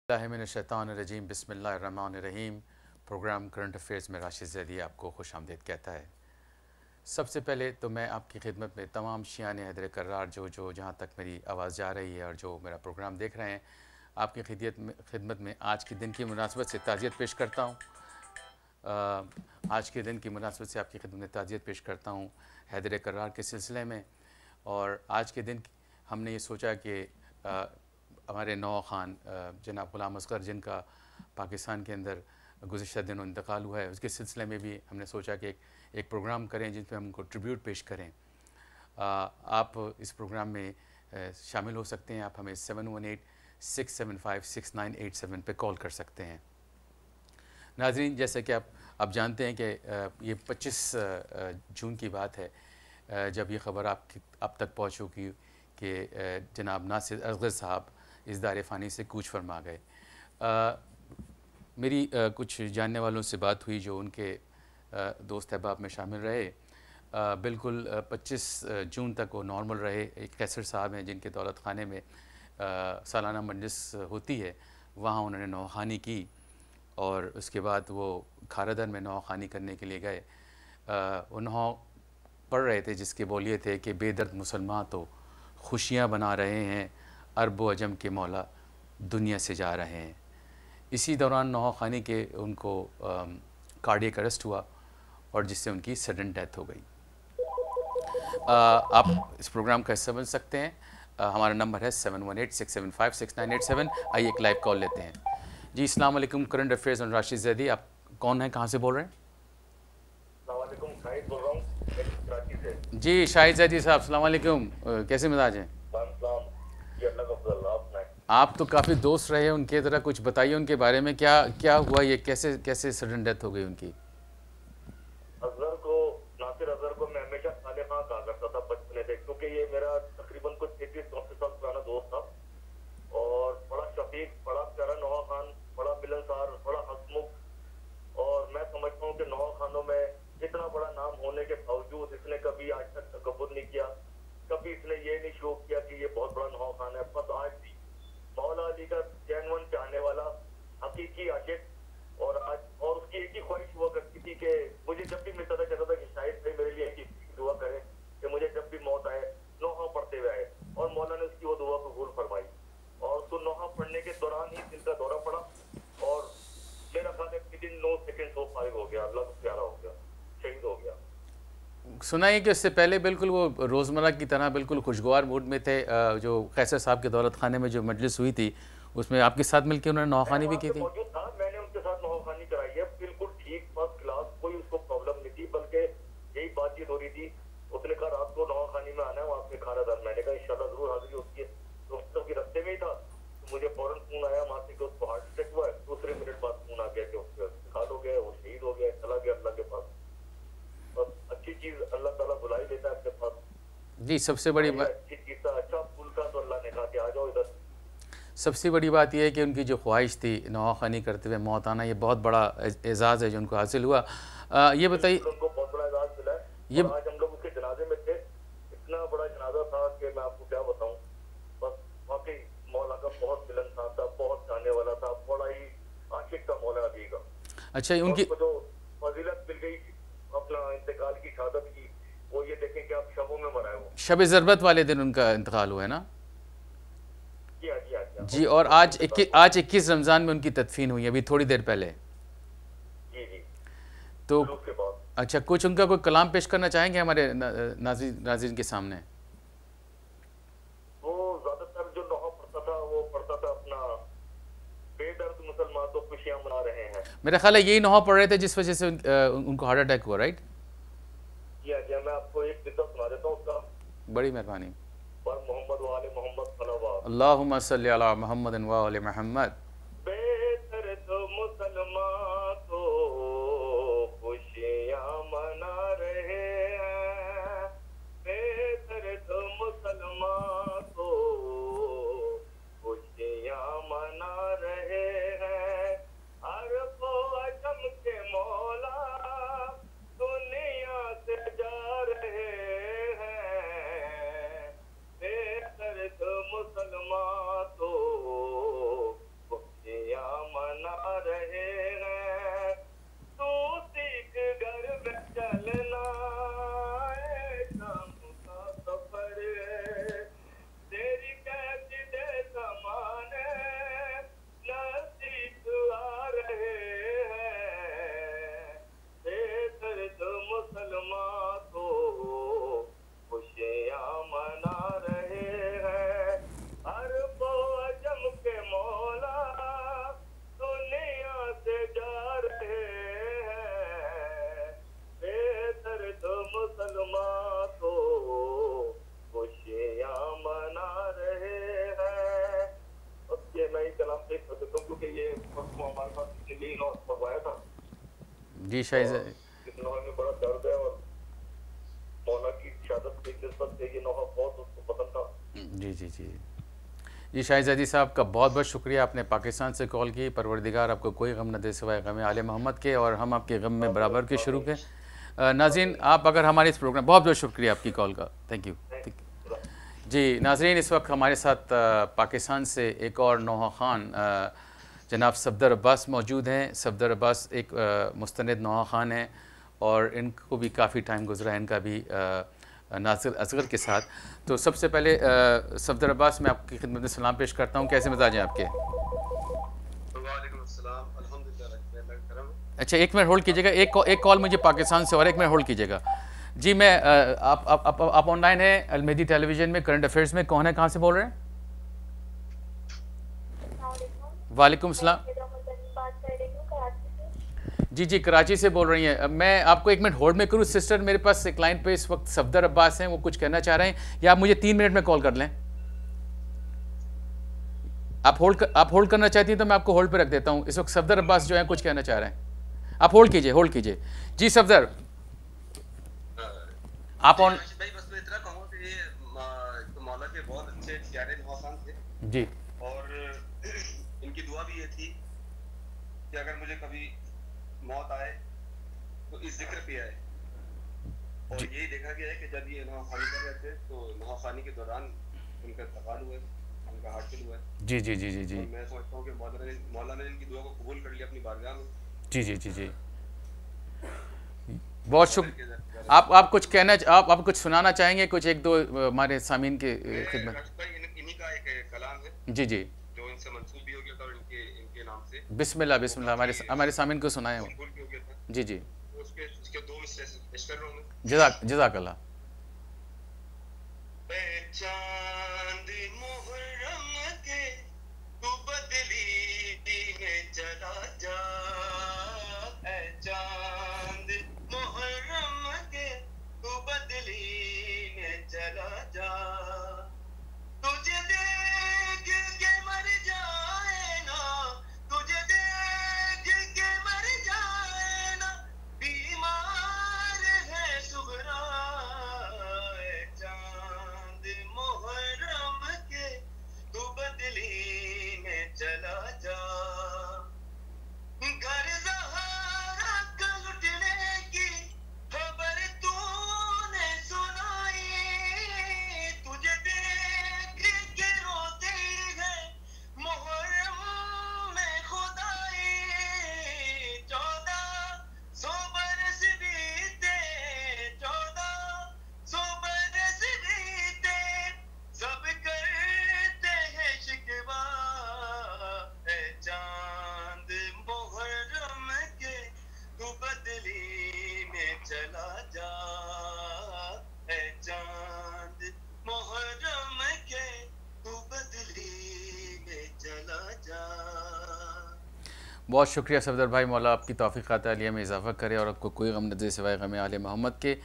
बिस्मिल्लाहिर्रहमानिर्रहीम बिस्मिल्लाहिर्रहमानिर्रहीम। Programme current affairs में राशिद ज़ैदी आपको खुश आमदीद कहता है। सबसे पहले तो मैं आपकी खिदमत में तमाम शियान हैदर कर्रार जो जहाँ तक मेरी आवाज़ जा रही है और जो मेरा प्रोग्राम देख रहे हैं, आपकी खिदमत में आज के दिन की मुनासबत से ताज़ियत पेश करता हूँ। आज के दिन की मुनासबत से आपकी खिदमत में ताज़ियत पेश करता हूँ हैदर कर्रार के सिलसिले में। और आज के दिन हमने ये सोचा कि हमारे नौ ख़ान जनाब ग़ुलाम असगर, जिनका पाकिस्तान के अंदर गुज़िश्ता दिनों इंतकाल हुआ है, उसके सिलसिले में भी हमने सोचा कि एक प्रोग्राम करें जिस पर हम उनको ट्रिब्यूट पेश करें। आप इस प्रोग्राम में शामिल हो सकते हैं। आप हमें 7186756987 पे कॉल कर सकते हैं। नाज़रीन, जैसे कि आप जानते हैं कि ये 25 जून की बात है जब ये ख़बर आप तक पहुँच चुकी कि जनाब नासिर असगर साहब इस दार फ़ानी से कूच फरमा गए। मेरी कुछ जानने वालों से बात हुई जो उनके दोस्त अहबाब में शामिल रहे। बिल्कुल 25 जून तक वो नॉर्मल रहे। एक कैसर साहब हैं जिनके दौलत खाने में सालाना मजलिस होती है, वहाँ उन्होंने नौखानी की और उसके बाद वो खारदन में नौखानी करने के लिए गए। उन्होंने पढ़ रहे थे जिसके बोलिए थे कि बेदर्द मुसलमान तो खुशियाँ बना रहे हैं, अरब व अजम के मौला दुनिया से जा रहे हैं। इसी दौरान नौखानी के उनको कार्डियक अरेस्ट हुआ और जिससे उनकी सडन डेथ हो गई। आप इस प्रोग्राम का हिस्सा बन सकते हैं। हमारा नंबर है 7186756987। आइए एक लाइव कॉल लेते हैं। जी, अस्सलाम वालेकुम। करंट अफेयर्स और राशिद ज़ैदी, आप कौन हैं, कहाँ से बोल रहे हैं? शाहिद बोल रहा हूँ कराची से। जी शाहिद ज़ैदी साहब, अस्सलाम वालेकुम। कैसे मिजाज हैं? आप तो काफ़ी दोस्त रहे उनके, ज़रा कुछ बताइए उनके बारे में, क्या क्या हुआ, ये कैसे कैसे सडन डेथ हो गई उनकी? अजहर को, नासिर अजहर को मैं हमेशा साले खां कहा करता था बचपन से, क्योंकि ये मेरा तकरीबन कुछ 33-34 साल पुराना दोस्त था और बड़ा शफीक, बड़ा प्यारा नौहा खान, बड़ा मिलनसार, बड़ा हंसमुख। और मैं समझता हूँ कि नौहा खानों में इतना बड़ा नाम होने के बावजूद इसने कभी आज तक तकब्बुर नहीं किया, कभी इसने ये नहीं शो किया कि ये बहुत बड़ा नौहा खान है। बस आज भी मौला अली का जेन्युइन चाहने वाला, हकीकी आशिक। और आज और उसकी एक ही ख्वाहिश हुआ करती थी कि मुझे जब भी मिलता था कहता था कि शायद भाई मेरे लिए एक दुआ करें कि मुझे जब भी मौत आए नौहा पढ़ते हुए आए। और मौला ने उसकी वो दुआ कबूल फरमाई और उसको नौहा पढ़ने के दौरान ही दिल का दौरा पड़ा और मेरा ख्याल है विदिन 9 सेकंड वो फारिग हो गया, अल्लाह को प्यारा हो गया, शहीद हो गया। सुना है कि उससे पहले बिल्कुल वो रोज़मर्रा की तरह बिल्कुल खुशगवार मूड में थे। जो कैसर साहब के दौलत खाने में जो मजलिस हुई थी उसमें आपके साथ मिलकर उन्होंने नौखानी भी की थी। मौजूद था, मैंने उनके साथ नौखानी कराई है, बिल्कुल ठीक, फर्स्ट क्लास, कोई उसको प्रॉब्लम नहीं थी, बल्कि यही बातचीत हो रही थी। उसने कहा रात को नौखानी में आना है, वहाँ पे खाना दान। मैंने कहा इंशाल्लाह जरूर हाजिरी होती है। दोस्तों के रास्ते में ही था तो मुझे फौरन फोन आया वहाँ से कि उसको हार्ट अटैक हुआ है। दूसरे मिनट बाद फोन आ गया कि उसका इंतकाल हो गया, वो शहीद हो गया, चला गया अल्लाह के पास। बस अच्छी चीज अल्लाह ताला बुला ही लेता है अपने पास। जी, सबसे बड़ी अच्छी चीज था, अच्छा फूल का, तो अल्लाह ने कहा कि आ जाओ इधर। सबसे बड़ी बात यह है कि उनकी जो ख्वाहिश थी नौखानी करते हुए मौत आना, ये बहुत बड़ा एजाज़ है जो उनको हासिल हुआ। ये बताइए, उनको बहुत बड़ा एजाज मिला है। ये और आज हम लोग उसके जनाजे में थे, इतना बड़ा जनाजा था कि मैं आपको क्या बताऊं। बस वाकई मौला का बहुत मिलनसार था, बहुत चाहने वाला था, बड़ा ही आशिक था मौला अली का। अच्छा, उनकी उनको जो फजीलत मिल गई अपना इंतकाल की, शहादत की, वो ये देखें कि आप शबों में मरा है वो। शब ज़रबत वाले दिन उनका इंतकाल हुआ है ना? जी हाँ, जी हाँ, जी हाँ। जी, और आज 21 रमज़ान में उनकी तदफीन हुई, अभी थोड़ी देर पहले। जी जी, तो उसके बाद अच्छा, कुछ उनका कोई कलाम पेश करना चाहेंगे हमारे नाज़रीन के सामने? वो ज्यादातर जो नौहा पढ़ता था वो पढ़ता था अपना बेदर्द मुसलमान तो खुशियां मना रहे हैं। मेरा ख्याल है यही नौहा पढ़ रहे थे जिस वजह से उनको हार्ट अटैक हुआ, राइट? जी हाँ, जी हाँ, मैं आपको एक किस्सा सुना देता हूँ उसका। बड़ी मेहरबानी। पर मोहम्मद वाले मोहम्मद सलावत। अल्लाहुम्मा सल्ली अला मुहम्मद व आले मुहम्मद। बेदर्द मुसलमान तो खुशियां मना रहे हैं, बेदर्द मुसलमान तो खुशियां मना रहे हैं, अरब अजम के मौला दुनिया से जा रहे हैं, बेदर्द मुसलमान तो यही नौ मंगवाया था। जी शायद इस नौहे में बड़ा दर्द है और मौला की शहादत की निस्बत से ये नौहा बहुत उसको पसंद था। जी जी जी जी शाहिज़ादी साहब का बहुत बहुत शुक्रिया, आपने पाकिस्तान से कॉल की। परवरदिगार आपको कोई गम न दे सिवाय गम आले मोहम्मद के, और हम आपके गम में बराबर के शुरू के। नाज़रीन, आप अगर हमारे इस प्रोग्राम, बहुत बहुत शुक्रिया आपकी कॉल का, थैंक यू। जी नाज़रीन, इस वक्त हमारे साथ पाकिस्तान से एक और नौहा खान जनाब सफदर अब्बास मौजूद हैं। सफदर अब्बास एक मुस्तनद नौहा खान हैं और इनको भी काफ़ी टाइम गुजरा है, इनका भी नासिर असगर के साथ। तो सबसे पहले सफदर अब्बास, मैं आपकी खिदमत में सलाम पेश करता हूँ। कैसे मिजाज हैं आपके? अच्छा, एक मिनट होल्ड कीजिएगा। एक कॉल मुझे पाकिस्तान से, और एक मिनट होल्ड कीजिएगा। जी मैं आप ऑनलाइन हैं अलमहदी टेलीविज़न में, करंट अफेयर्स में। कौन है, कहाँ से बोल रहे हैं? वालेकुम सलाम। जी जी, कराची से बोल रही हैं। मैं आपको एक मिनट होल्ड में करूँ सिस्टर? मेरे पास एक लाइन पे इस वक्त सफदर अब्बास हैं, वो कुछ कहना चाह रहे हैं, या आप मुझे 3 मिनट में कॉल कर लें? आप होल्ड करना चाहती हैं तो मैं आपको होल्ड पे रख देता हूँ। इस वक्त सफदर अब्बास जो है कुछ कहना चाह रहे हैं। आप होल्ड कीजिए। जी सफदर, आप ऑन। बस मैं इतना कहूँ कि ये मौला के बहुत अच्छे प्यारे नौखान थे जी, और इनकी दुआ भी ये थी कि अगर मुझे कभी मौत आए तो इस जिक्र पे आए। और यही देखा गया है कि जब ये नौखानी कर रहे थे तो नौखानी के दौरान उनका इंतकाल हुआ, उनका हार्ट हुआ। जी जी जी जी जी, मैं समझता हूँ कि मौला ने इनकी दुआ को कबूल कर लिया अपनी बारगाह में। जी जी जी जी, बहुत शुक्रिया। आप कुछ कहना, आप कुछ सुनाना चाहेंगे? कुछ एक दो हमारे सामीन के खिदमत। इन्हीं का एक कलाम है जी जी, जो इनसे मंसूब भी हो गया था और इनके नाम से। बिस्मिल्लाह हमारे सामीन को सुनाए हो। जी जी, उसके 2 मिसरे पेश कर रहा हूं मैं। जज़ाकल्लाह। चांद मुहर्रम के तू बदली में चला जा, चांद मुहर्रम के तू बदली में चला जा, तुझे देख के मर जाए ना, तुझे देख के मर जाए ना, बीमार है सुगरा, चांद मुहर्रम के तू बदली में चला जा, घर ज़हरा का लुटने की खबर तूने सुनाई, तुझे देख के रोती है मुहर्रम में खुदाई, 1400 बरस बीते, 1400 बरस बीते, सब करते हैं शिकवा, चांद मुहर्रम के तू बदली में चला जा, चांद मुहर्रम के तू बदली में चला जा। बहुत शुक्रिया सफदर भाई, मौला आपकी तौफ़ीक़ात आलिया में इजाफ़ा करे और आपको कोई गम न दे सिवाय गम आले मोहम्मद के।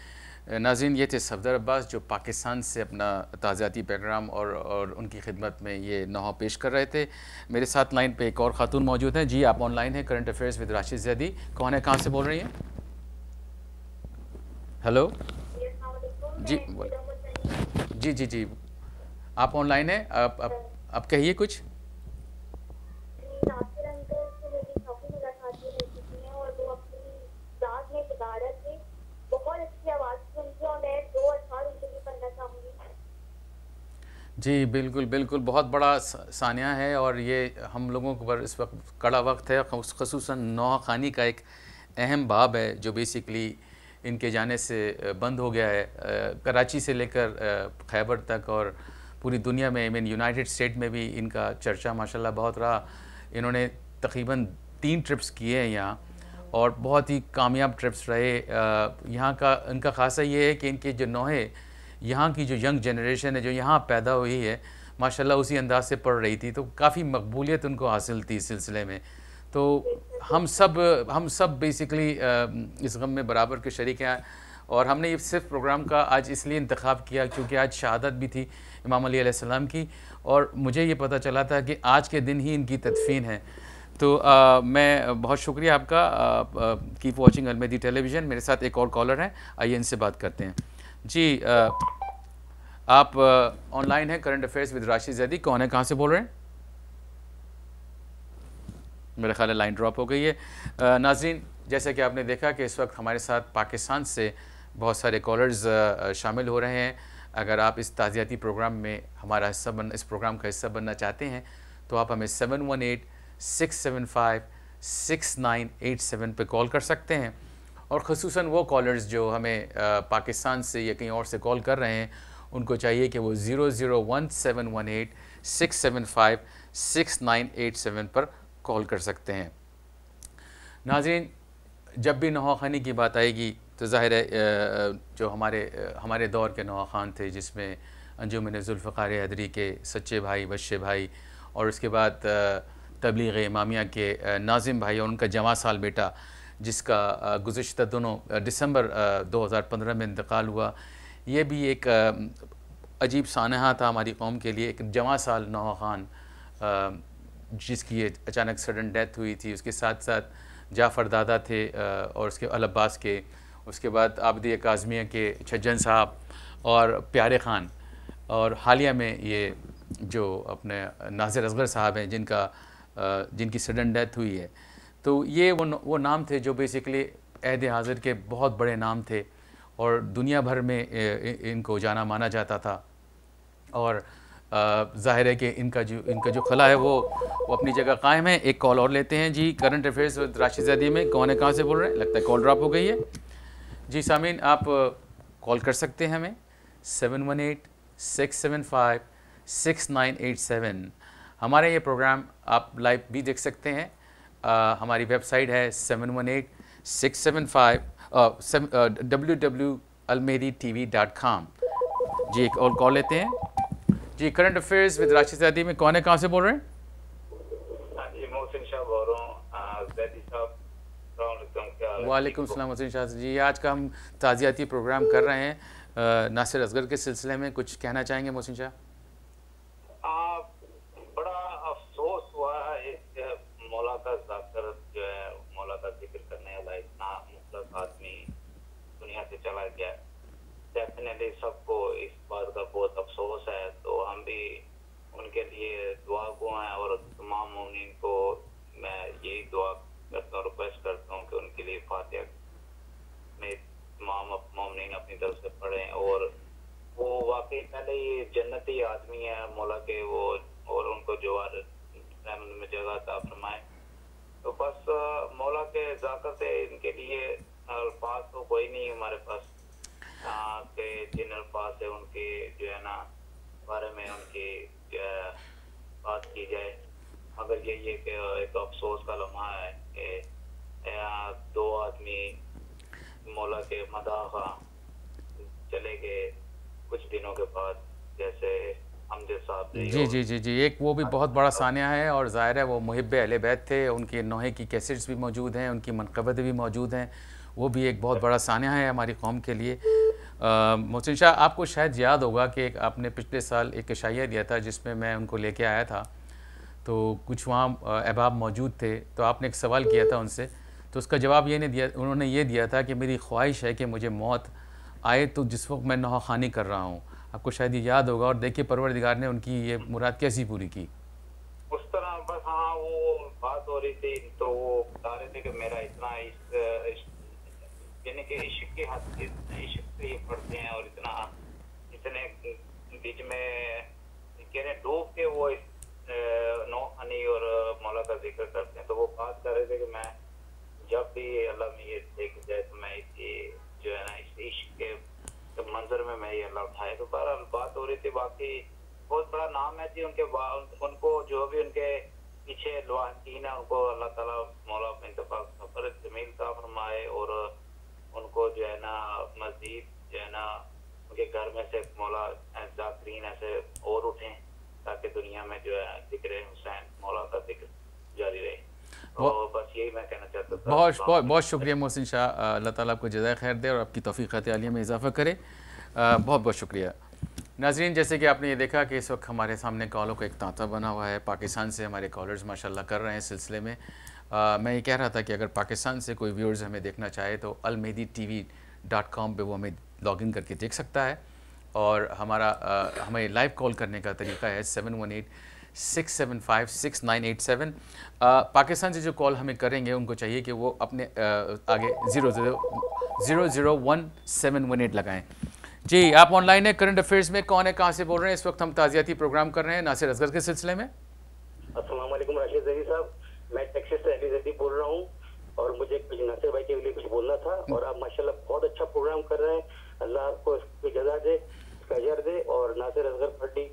नाज़रीन, ये थे सफदर अब्बास जो पाकिस्तान से अपना ताज़ियाती पैगाम और उनकी खिदमत में ये नौहा पेश कर रहे थे। मेरे साथ लाइन पे एक और ख़ातून मौजूद हैं। जी आप ऑनलाइन हैं current affairs with Rashid Zaidi. कौन है, कहाँ से बोल रही हैं? हेलो जी, जी जी जी, आप ऑनलाइन हैं, आप कहिए कुछ। जी बिल्कुल बिल्कुल, बहुत बड़ा सानिया है और ये हम लोगों पर इस वक्त कड़ा वक्त है। ख़ुसूसन नौहा खानी का एक अहम बाब है जो बेसिकली इनके जाने से बंद हो गया है। कराची से लेकर खैबर तक और पूरी दुनिया में, इवन यूनाइटेड स्टेट में भी इनका चर्चा माशाल्लाह बहुत रहा। इन्होंने तकरीबन 3 ट्रिप्स किए हैं यहाँ और बहुत ही कामयाब ट्रिप्स रहे। यहाँ का इनका ख़ासा ये है कि इनके जो नौहे, यहाँ की जो यंग जनरेशन है जो यहाँ पैदा हुई है, माशाल्लाह उसी अंदाज से पढ़ रही थी, तो काफ़ी मकबूलियत उनको हासिल थी इस सिलसिले में। तो हम सब बेसिकली इस गम में बराबर के शरीक हैं। और हमने ये सिर्फ प्रोग्राम का आज इसलिए इंतखाब किया क्योंकि आज शहादत भी थी इमाम अली अलैहिस्सलाम की, और मुझे ये पता चला था कि आज के दिन ही इनकी तदफीन है। तो मैं बहुत शुक्रिया आपका। Keep watching Almahdi television. मेरे साथ एक और कॉलर हैं, आइए इनसे बात करते हैं। जी आप ऑनलाइन हैं current affairs with Rashid Zaidi. कौन है, कहाँ से बोल रहे हैं? मेरा ख्याल है लाइन ड्रॉप हो गई है। नाज़रीन, जैसे कि आपने देखा कि इस वक्त हमारे साथ पाकिस्तान से बहुत सारे कॉलर्स शामिल हो रहे हैं। अगर आप इस ताज़ियाती प्रोग्राम में हमारा इस प्रोग्राम का हिस्सा बनना चाहते हैं तो आप हमें 718-675-6987 पे कॉल कर सकते हैं। और ख़ुसूसन वो कॉलर्स जो हमें पाकिस्तान से या कहीं और से कॉल कर रहे हैं, उनको चाहिए कि वो 001718-675-6987 पर कॉल कर सकते हैं। नाज़रीन, जब भी नौखानी की बात आएगी तो ज़ाहिर है जो हमारे दौर के नौखान थे, जिसमें अंजुमन ज़ुल्फ़िकार हैदरी के सच्चे भाई बश्शे भाई और उसके बाद तबलीग इमामिया के नाज़िम भाई और उनका जवां साल बेटा, जिसका गुज़िश्ता दोनों दिसंबर 2015 में इंतकाल हुआ। ये भी एक अजीब सानहा था हमारी कौम के लिए। एक जवां साल नौहा खान जिसकी अचानक सडन डेथ हुई थी, उसके साथ साथ जाफ़र दादा थे और उसके अल अब्बास के, उसके बाद आबदी काज़मिया के छज्जन साहब और प्यारे ख़ान, और हालिया में ये जो अपने नासिर असगर साहब हैं जिनकी सडन डेथ हुई है। तो ये वो नाम थे जो बेसिकली अहद हाज़िर के बहुत बड़े नाम थे और दुनिया भर में इनको जाना माना जाता था। और ज़ाहिर है कि इनका जो खला है वो अपनी जगह कायम है। एक कॉल और लेते हैं। जी, current affairs with Rashid Zaidi में कौन है, कहाँ से बोल रहे हैं? लगता है कॉल ड्रॉप हो गई है। जी सामीन, आप कॉल कर सकते हैं हमें 718-675-6987। हमारे ये प्रोग्राम आप लाइव भी देख सकते हैं। हमारी वेबसाइट है 718-675 www.almehdi.tv.com। जी, एक और कॉल लेते हैं। जी, current affairs with Rashid Zaidi में कौन है, कहाँ से बोल रहे हैं? जी, मोहसिन शाह बोल रहा हूँ। ज़ैदी साहब, वालेकुम सलाम मोहसिन शाह जी। आज का हम ताज़ियाती प्रोग्राम कर रहे हैं नासिर असगर के सिलसिले में। कुछ कहना चाहेंगे मोहसिन शाह? बड़ा अफसोस हुआ एक मौला का ज़ाकर जो है, मौला का जिक्र करने वाला इतना मुखलस आदमी दुनिया से चला गया। डेफिनेटली सबको इस बात का बहुत अफसोस है। तो हम भी उनके लिए दुआ गो हैं और तमाम मोमिन को मैं यही दुआ करता हूँ, रिक्वेस्ट करता हूँ कि उनके लिए फातिहा में तमाम मोमिन अपनी तरफ से पढ़ें। और वो वाकई पहले ही जन्नती आदमी है मौला के वो, और उनको जो रहमत में जगह अता फरमाए। तो बस मौला के ज़ाकर से इनके लिए अल्फाज तो कोई नहीं हमारे पास के जिन अल्फाज से उनके जो है ना बारे में उनकी बात की जाए। मगर यही है कि एक अफसोस का लम्हा है कि दो आदमी मौला के मदाह चले गए कुछ दिनों के बाद, जैसे हमदे साहब ने। जी, एक वो भी बहुत बड़ा सानिया है और ज़ाहिर है वो मुहिब्बे अहले बैत थे। उनके नोहे की कैसेट्स भी मौजूद हैं, उनकी मनक़बतें भी मौजूद हैं। वो भी एक बहुत बड़ा सानिया है हमारी कौम के लिए। मोहसिन शाह, आपको शायद याद होगा कि आपने पिछले साल एक इशाइया दिया था जिसमें मैं उनको लेके आया था। तो कुछ वहाँ अहबाब मौजूद थे, तो आपने एक सवाल किया था उनसे, तो उसका जवाब उन्होंने ये दिया था कि मेरी ख्वाहिश है कि मुझे मौत आए तो जिस वक्त मैं नौखानी कर रहा हूँ। आपको शायद ये याद होगा। और देखिए परवरदिगार ने उनकी ये मुराद कैसी पूरी की। उस तरह बस हाँ, वो बात हो रही थी तो वो बता रहे थे कि मेरा इतना यानी कि इश्क के हाथ इश्क से ये पढ़ते हैं और इतने बीच में कह रहे डूब के वो नौखानी और मौला का जिक्र करते हैं। तो वो बात कर रहे थे कि मैं जब भी अल्लाह में ये देख जाए तो मैं इसी जो है ना इस इश्क के मंजर में मैं ये अल्लाह उठाए। तो बहरहाल बात हो रही थी। बाकी बहुत बड़ा नाम है जी उनको जो भी उनके पीछे लवाहकीन है उनको अल्लाह ताला मौला इंतकाल सफर जमील का फरमाए और उनको जो है ना मजीद जो है ना उनके घर में से मौला जाकरीन ऐसे और उठें ताकि दुनिया में जो है जिक्र हुसैन मौला का जिक्र जारी रहे। तो बस यही मैं कहना चाहता था। बहुत शुक्रिया मोहसिन शाह। अल्लाह ताला आपको जज़ाए खैर दे और आपकी तौफीक़ात आलिया में इजाफ़ा करे। बहुत बहुत शुक्रिया। नाज़रीन, जैसे कि आपने ये देखा कि इस वक्त हमारे सामने कॉलों का एक तांता बना हुआ है। पाकिस्तान से हमारे कॉलर्स माशाल्लाह कर रहे हैं सिलसिले में। मैं ये कह रहा था कि अगर पाकिस्तान से कोई व्यूअर्स हमें देखना चाहे तो almehdi.tv.com पे वो हमें लॉगिन करके देख सकता है। और हमें लाइव कॉल करने का तरीका है 718-675-6987। पाकिस्तान से जो कॉल हमें करेंगे उनको चाहिए कि वो अपने आगे 001718 लगाएं। जी, आप ऑनलाइन है करंट अफेयर्स में, कौन है, कहाँ से बोल रहे हैं? इस वक्त हम ताज़ियाती प्रोग्राम कर रहे हैं नासिर असगर के सिलसिले में। अस्सलाम वालेकुम राशिद जही साहब, मैं टेक्सास से अली जदी बोल रहा हूँ और मुझे कुछ नासिर भाई के लिए कुछ बोलना था। और आप माशाल्लाह बहुत अच्छा प्रोग्राम कर रहे हैं, अल्लाह आपको इसकी जज़ा दे, इसका अजर दे। और नासिर असगर फर्डी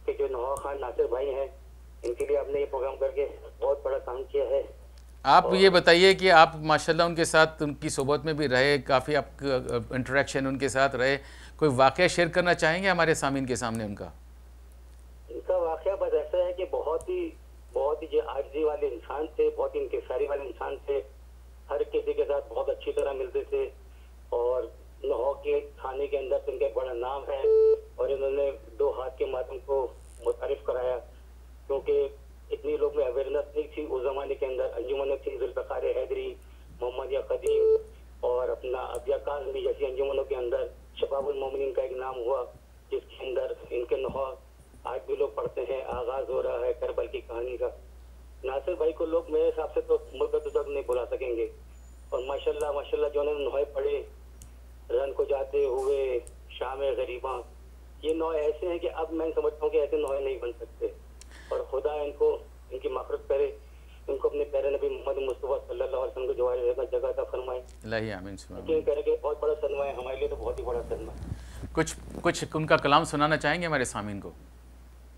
के जो नवा खान नासिर भाई हैं, इनके लिए आपने ये प्रोग्राम करके बहुत बड़ा काम किया है। आप ये बताइए कि आप माशाल्लाह उनके साथ, उनकी सोबत में भी रहे, काफ़ी आप इंटरेक्शन उनके साथ रहे, कोई वाक़या शेयर करना चाहेंगे हमारे सामीन के सामने? इनका वाक़या बस ऐसा है कि बहुत ही जो आजिज़ी वाले इंसान थे, बहुत ही इंकिसारी वाले इंसान थे, हर किसी के साथ बहुत अच्छी तरह मिलते थे। और लाहौर के थाने के अंदर से इनका बड़ा नाम है और इन्होंने 2 हाथ के माध्यम को मुतारिफ कराया, क्योंकि इतनी लोग में अवेयरनेस नहीं थी उस जमाने के अंदर। अंजुमन थी, जुल्फ़िकार हैदरी, मोहम्मदिया क़दीम और अपना अबिया काज़मी जैसी अंजुमनों के अंदर शबाबुल मोमिनीन का एक नाम हुआ, जिसके अंदर इनके नहा आज भी लोग पढ़ते हैं। आगाज हो रहा है करबल की कहानी का। नासिर भाई को लोग मेरे हिसाब से तो मुद्दत तक नहीं भुला सकेंगे। और माशाल्लाह माशाल्लाह जो उन्होंने नोहे पढ़े, रन को जाते हुए, शाम गरीबा, ये नोहे ऐसे हैं कि अब मैं समझता हूँ कि ऐसे नोहे नहीं बन सकते। और खुदा इनको, इनकी मग़फ़िरत करे, इनको अपने प्यारे नबी मोहम्मद मुस्तफ़ा सल्लल्लाहु अलैहि वसल्लम को जवाब जगह अता फरमाए। यकीन करेंगे बहुत बड़ा सदमा है हमारे लिए, तो बहुत ही बड़ा सदमा है। कुछ उनका कलाम सुनाना चाहेंगे हमारे सामीन को?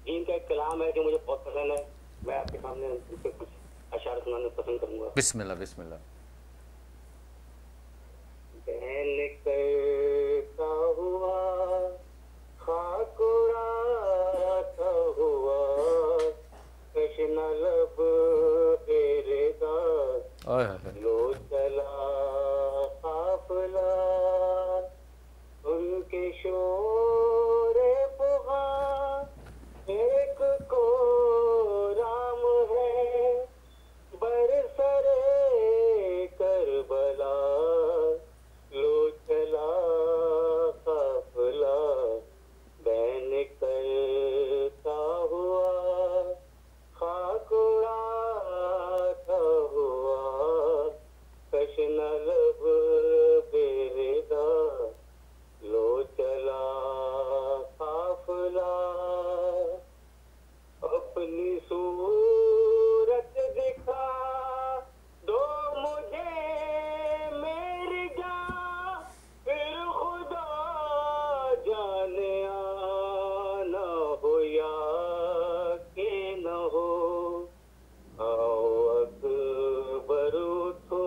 इनका एक कलाम है जो मुझे बहुत पसंद है, मैं आपके सामने उनके कुछ अशार सुनाना पसंद करूँगा। बिस्मिल्लाह बिस्मिल्लाह। बहन करता हुआ, खाक उड़ाता हुआ, कृष्ण लब बेरेदा, लो चला काफिला, उनके शोरे पुगा, एक को राम है, बरसरे करबला, लो चला काफिला, बैन करता हुआ, खाक उड़ाता हुआ, कृष्ण लब बेरेदा, लो चला काफिला, अपनी सूरत दिखा दो मुझे मेरी जान, फिर खुदा जाने आना हो या के न हो, आओ अकबर उठो,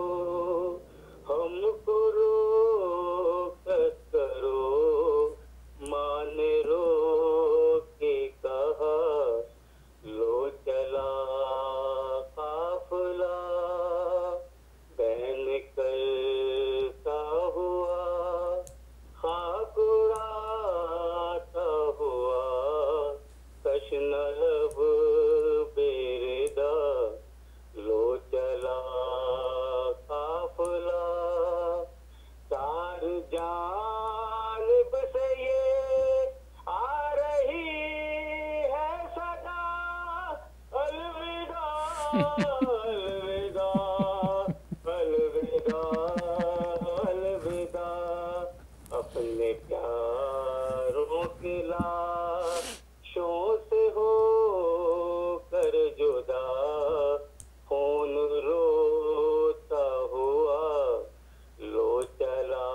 हमको रोकत करो, मान रो के कहा, लो चला काफिला, बहन करता हुआ, खाक उड़ाता हुआ, कृष्ण लब बेरेदा, लो चला काफिला, चार जानिब से ये आ रही है सदा, अलविदा अलविदा अलविदा अलविदा, अपने प्यारों के लाशों से हो कर जुदा, खून रोता हुआ, लो चला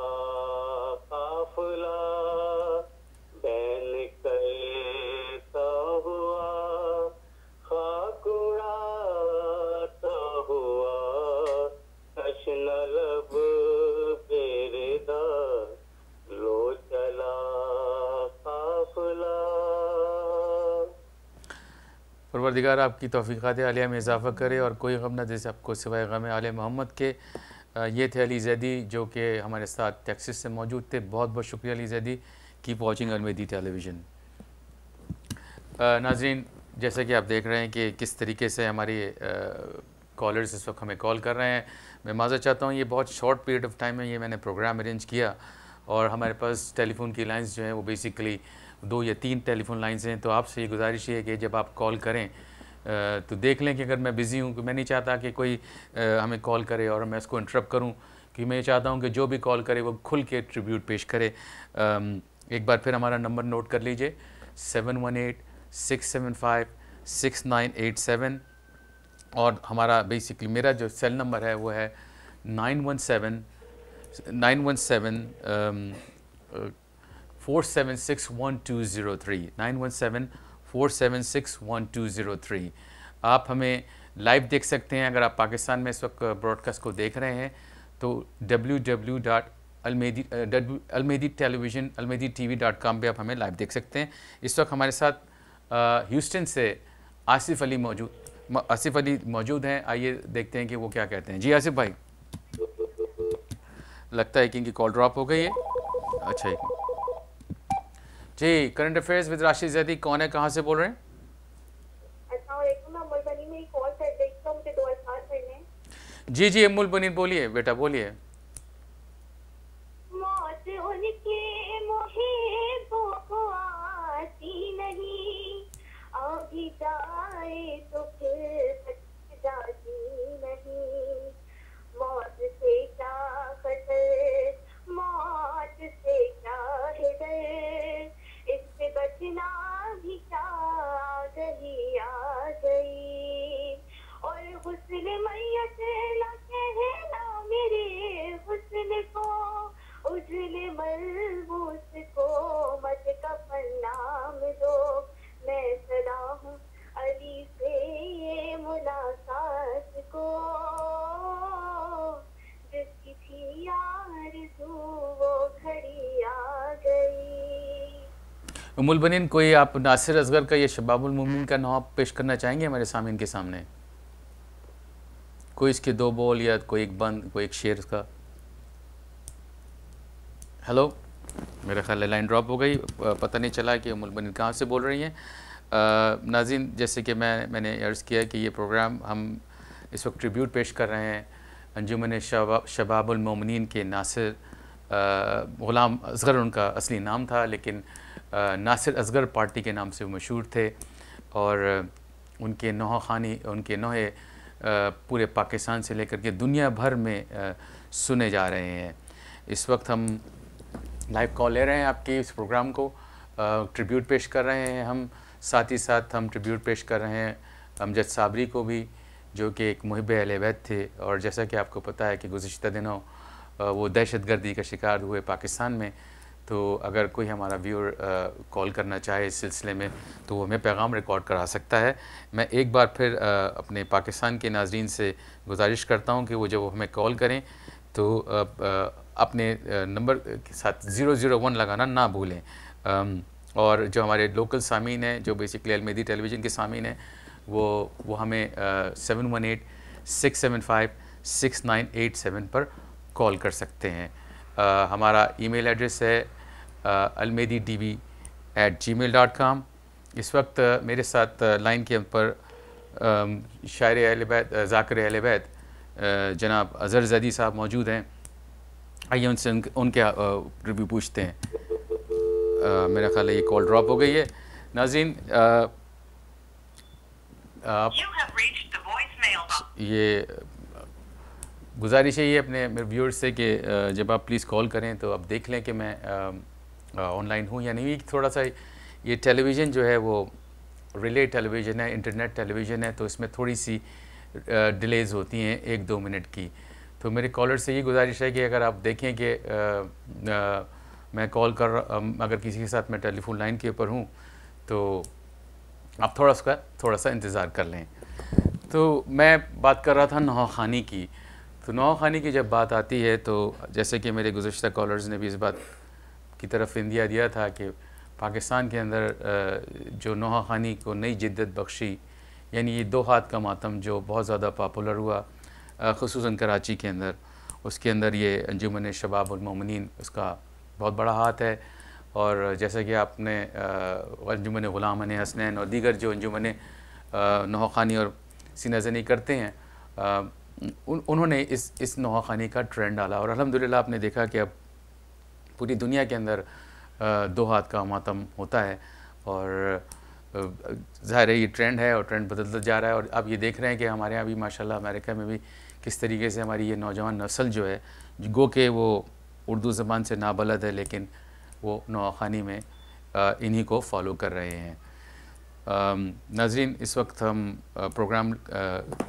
काफिला, बैन करता हुआ, खाक उड़ाता हुआ, कृष्ण लब बेरेदा, लो चला काफिला। परवरदिगार आपकी तौफीक़ात आलिया में इजाफ़ा करे और कोई गम न दे आपको सिवाय गम आले मोहम्मद के। ये थे अली जैदी जो कि हमारे साथ टेक्सास से मौजूद थे। बहुत बहुत शुक्रिया Ali Zaidi. Keep watching Almehdi television. नाज़रीन, जैसे कि आप देख रहे हैं कि किस तरीके से हमारी कॉलर्स इस वक्त हमें कॉल कर रहे हैं। मैं माज़रत चाहता हूँ, ये बहुत शॉर्ट पीरियड ऑफ टाइम में ये मैंने प्रोग्राम अरेंज किया और हमारे पास टेलीफोन की लाइंस जो हैं वो बेसिकली 2 या 3 टेलीफोन लाइंस हैं। तो आपसे ये गुजारिश है कि जब आप कॉल करें तो देख लें कि अगर मैं बिज़ी हूँ, मैं नहीं चाहता कि कोई हमें कॉल करे और मैं उसको इंटरप्ट करूँ, कि मैं चाहता हूँ कि जो भी कॉल करे वो खुल के ट्रिब्यूट पेश करे। एक बार फिर हमारा नंबर नोट कर लीजिए, 718-675-6987 और हमारा बेसिकली मेरा जो सेल नंबर है वो है 917-476-1203 917-476-1203। आप हमें लाइव देख सकते हैं अगर आप पाकिस्तान में इस वक्त ब्रॉडकास्ट को देख रहे हैं तो www.almehdi-tv.com पे आप हमें लाइव देख सकते हैं। इस वक्त हमारे साथ ह्यूस्टन से आसिफ अली मौजूद हैं। आइए देखते हैं कि वो क्या कहते हैं। जी आसिफ भाई, लगता है कि इनकी कॉल ड्रॉप हो गई है। अच्छा जी, current affairs with Rashid Zaidi, कौन है, कहाँ से बोल रहे हैं? जी जी, अम्मुल बनीर बोलिए बेटा, बोलिए। मौत उनके मुहिब्बों को आती नहीं, अभी जाए तो फिर जाती नहीं। मौत से क्या खतर, मौत से क्या है डर, इससे बचना भी क्या आ गई। और हुस्न मैयत ना कहना मेरे हुस्न को, उजले मलबूस को मत कफन नाम दो। मैं सदा हूँ अली से ये मुलाकात को, जिसकी थी आरज़ू वो घड़ी आ गई। उम्मुल बनीन, कोई आप नासिर असगर का ये शबाबुल मोमिन का नाम पेश करना चाहेंगे हमारे सामीन के सामने? कोई इसके 2 बोल या कोई एक बंद, कोई एक शेर का। हेलो, मेरा ख्याल है लाइन ड्रॉप हो गई, पता नहीं चला कि उम्मुल बनीन कहाँ से बोल रही हैं। नाज़रीन, जैसे कि मैंने अर्ज़ किया कि ये प्रोग्राम हम इस वक्त ट्रिब्यूट पेश कर रहे हैं अंजुमन शबाबुल मोमिनीन के नासिर ग़ुलाम असगर उनका असली नाम था, लेकिन नासिर असगर पार्टी के नाम से वो मशहूर थे और उनके नोहे पूरे पाकिस्तान से लेकर के दुनिया भर में सुने जा रहे हैं। इस वक्त हम लाइव कॉल ले रहे हैं आपके इस प्रोग्राम को, ट्रिब्यूट पेश कर रहे हैं हम, साथ ही साथ हम ट्रिब्यूट पेश कर रहे हैं अमजद साबरी को भी, जो कि एक मुहिब अहले बैत थे और जैसा कि आपको पता है कि गुज़िश्ता दिनों वो दहशतगर्दी का शिकार हुए पाकिस्तान में। तो अगर कोई हमारा व्यूअर कॉल करना चाहे इस सिलसिले में तो वो हमें पैगाम रिकॉर्ड करा सकता है। मैं एक बार फिर अपने पाकिस्तान के नाज़रीन से गुजारिश करता हूँ कि वो जब हमें कॉल करें तो अपने नंबर के साथ 001 लगाना ना भूलें। और जो हमारे लोकल सामीन हैं, जो बेसिकली अलमेहदी टेलीविज़न के सामीन हैं, वो हमें 718-675-6987 पर कॉल कर सकते हैं। हमारा ईमेल एड्रेस है almehdi.tv@gmail.com। इस वक्त मेरे साथ लाइन के ऊपर शायर अहले बैत, ज़ाकिर अहले बैत जनाब अज़हर ज़ैदी साहब मौजूद हैं। आइए उनसे उनके रिव्यू पूछते हैं। मेरा ख्याल है ये कॉल ड्रॉप हो गई है। नाज़रीन, ये गुजारिश है ये अपने व्यूअर्स से कि जब आप प्लीज़ कॉल करें तो आप देख लें कि मैं ऑनलाइन हूँ या नहीं। थोड़ा सा ये टेलीविज़न जो है वो रिले टेलीविज़न है, इंटरनेट टेलीविज़न है, तो इसमें थोड़ी सी डिलेज़ होती हैं 1-2 मिनट की। तो मेरे कॉलर से ये गुजारिश है कि अगर आप देखें कि मैं कॉल कर अगर किसी के साथ मैं टेलीफोन लाइन के ऊपर हूँ तो आप थोड़ा सा इंतज़ार कर लें। तो मैं बात कर रहा था नौखानी की। तो नौखानी की जब बात आती है तो जैसे कि मेरे गुज़श्ता कॉलर्स ने भी इस बात की तरफ इंदिया दिया था कि पाकिस्तान के अंदर जो नौखानी को नई जिद्दत बख्शी, यानी ये 2 हाथ का मातम जो बहुत ज़्यादा पॉपुलर हुआ ख़ुसूसन कराची के अंदर, उसके अंदर ये अंजुमन शबाबुल मोमिनीन उसका बहुत बड़ा हाथ है। और जैसा कि आपने अंजुमन ग़ुलामान हसनैन और दीगर जो अंजुमन नौख़ानी और सीना ज़नी करते हैं, उन्होंने इस नौख़ानी का ट्रेंड डाला और अल्हम्दुलिल्लाह आपने देखा कि अब पूरी दुनिया के अंदर 2 हाथ का मातम होता है और ज़ाहिर है ये ट्रेंड है और ट्रेंड बदलता जा रहा है। और आप ये देख रहे हैं कि हमारे यहाँ भी माशाल्लाह अमेरिका में भी किस तरीके से हमारी ये नौजवान नस्ल जो है, गो के वो उर्दू ज़बान से नाबलद है लेकिन वो नौख़ानी में इन्हीं को फॉलो कर रहे हैं। नाज़रीन, इस वक्त हम प्रोग्राम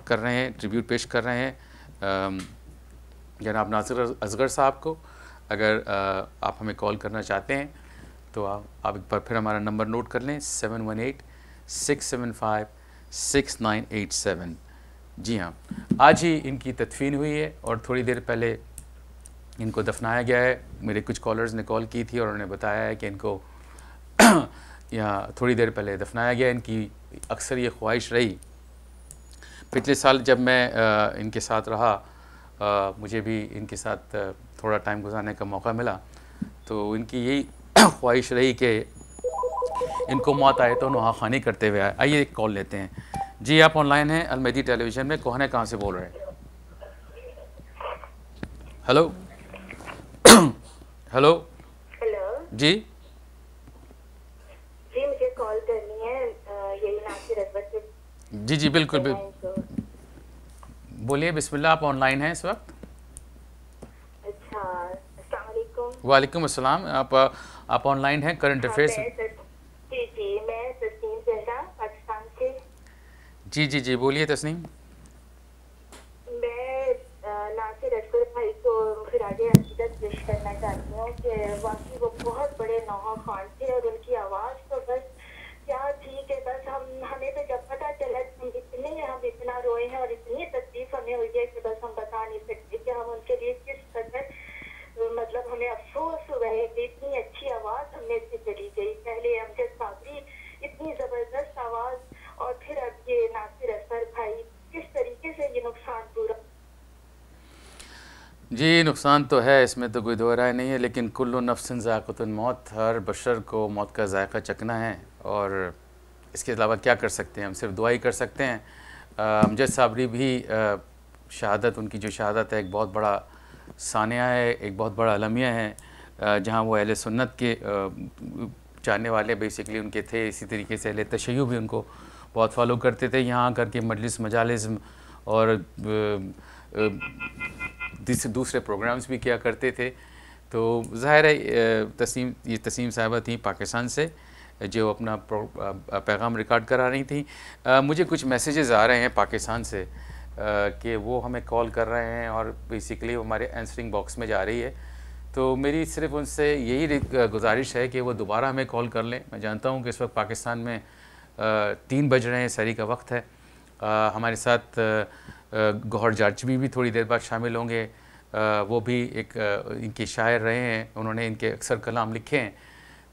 कर रहे हैं, ट्रिब्यूट पेश कर रहे हैं जनाब नासिर असगर साहब को। अगर आप हमें कॉल करना चाहते हैं तो आप एक बार फिर हमारा नंबर नोट कर लें, 718-675-6987। जी हाँ, आज ही इनकी तदफीन हुई है और थोड़ी देर पहले इनको दफनाया गया है। मेरे कुछ कॉलर्स ने कॉल की थी और उन्होंने बताया है कि इनको यहाँ थोड़ी देर पहले दफनाया गया। इनकी अक्सर ये ख्वाहिश रही, पिछले साल जब मैं इनके साथ रहा, मुझे भी इनके साथ थोड़ा टाइम गुजारने का मौका मिला, तो इनकी यही ख्वाहिश रही कि इनको मौत आए तो नौख़ानी करते हुए आए। आइए एक कॉल लेते हैं। जी, आप ऑनलाइन हैं अलमहदी टेलीविज़न में। कौन है, कहाँ से बोल रहे हैं? हेलो हेलो हेलो जी जी, मुझे कॉल करनी है यही नासिर असगर से। जी बिल्कुल बोलिए, बिस्मिल्लाह। आप ऑनलाइन हैं इस वक्त? अच्छा, अस्सलाम वालेकुम। वालेकुम अस्सलाम। आप ऑनलाइन हैं करंट अफेयर्स? जी जी, मैं तस्नीम जहरा पाकिस्तान से। जी बोलिए तस्नीम। मैं नासिर असगर भाई को खिराज अकीदत पेश करना चाहती हूँ कि वाकई वो बहुत बड़े नौहा खान थे और उनकी आवाज़ तो बस क्या थी कि बस हमें तो जब पता चला हम इतना रोए हैं और इतनी तकलीफ हमें हुई है कि बस हम बता नहीं सकते कि हम उनके लिए किस कदर, मतलब हमें अफसोस हुआ है कि इतनी अच्छी आवाज़ हमने से चली गई। पहले अमजद साबरी, इतनी ज़बरदस्त आवाज़, और फिर अब ये नासिर असगर भाई, किस तरीके से ये नुकसान पूरा। जी, नुकसान तो है, इसमें तो कोई दो राय नहीं है, लेकिन कुल्लु नफ्सिन ज़ाइक़तुल मौत, हर बशर को मौत का जायका चखना है और इसके अलावा क्या कर सकते हैं? हम सिर्फ दुआ ही कर सकते हैं। अमजद साबरी भी शहादत, उनकी जो शहादत है एक बहुत बड़ा सानिया है, एक बहुत बड़ा अलमिया है, जहाँ वो अहले सुन्नत के चाहने वाले बेसिकली उनके थे। इसी तरीके से अहले तशय्युअ भी उनको बहुत फॉलो करते थे। यहाँ आकर के मजलिस मजालिस और दूसरे प्रोग्राम्स भी किया करते थे। तो ज़ाहिर है तस्नीम साहिबा थी पाकिस्तान से, जो अपना पैगाम रिकॉर्ड करा रही थी। मुझे कुछ मैसेजेस आ रहे हैं पाकिस्तान से कि वो हमें कॉल कर रहे हैं और बेसिकली हमारे आंसरिंग बॉक्स में जा रही है। तो मेरी सिर्फ उनसे यही गुजारिश है कि वो दोबारा हमें कॉल कर लें। मैं जानता हूँ कि इस वक्त पाकिस्तान में 3 बज रहे हैं, सहरी का वक्त है। हमारे साथ गौहर जारचवी भी थोड़ी देर बाद शामिल होंगे। वो भी एक इनके शायर रहे हैं, उन्होंने इनके अक्सर कलाम लिखे हैं,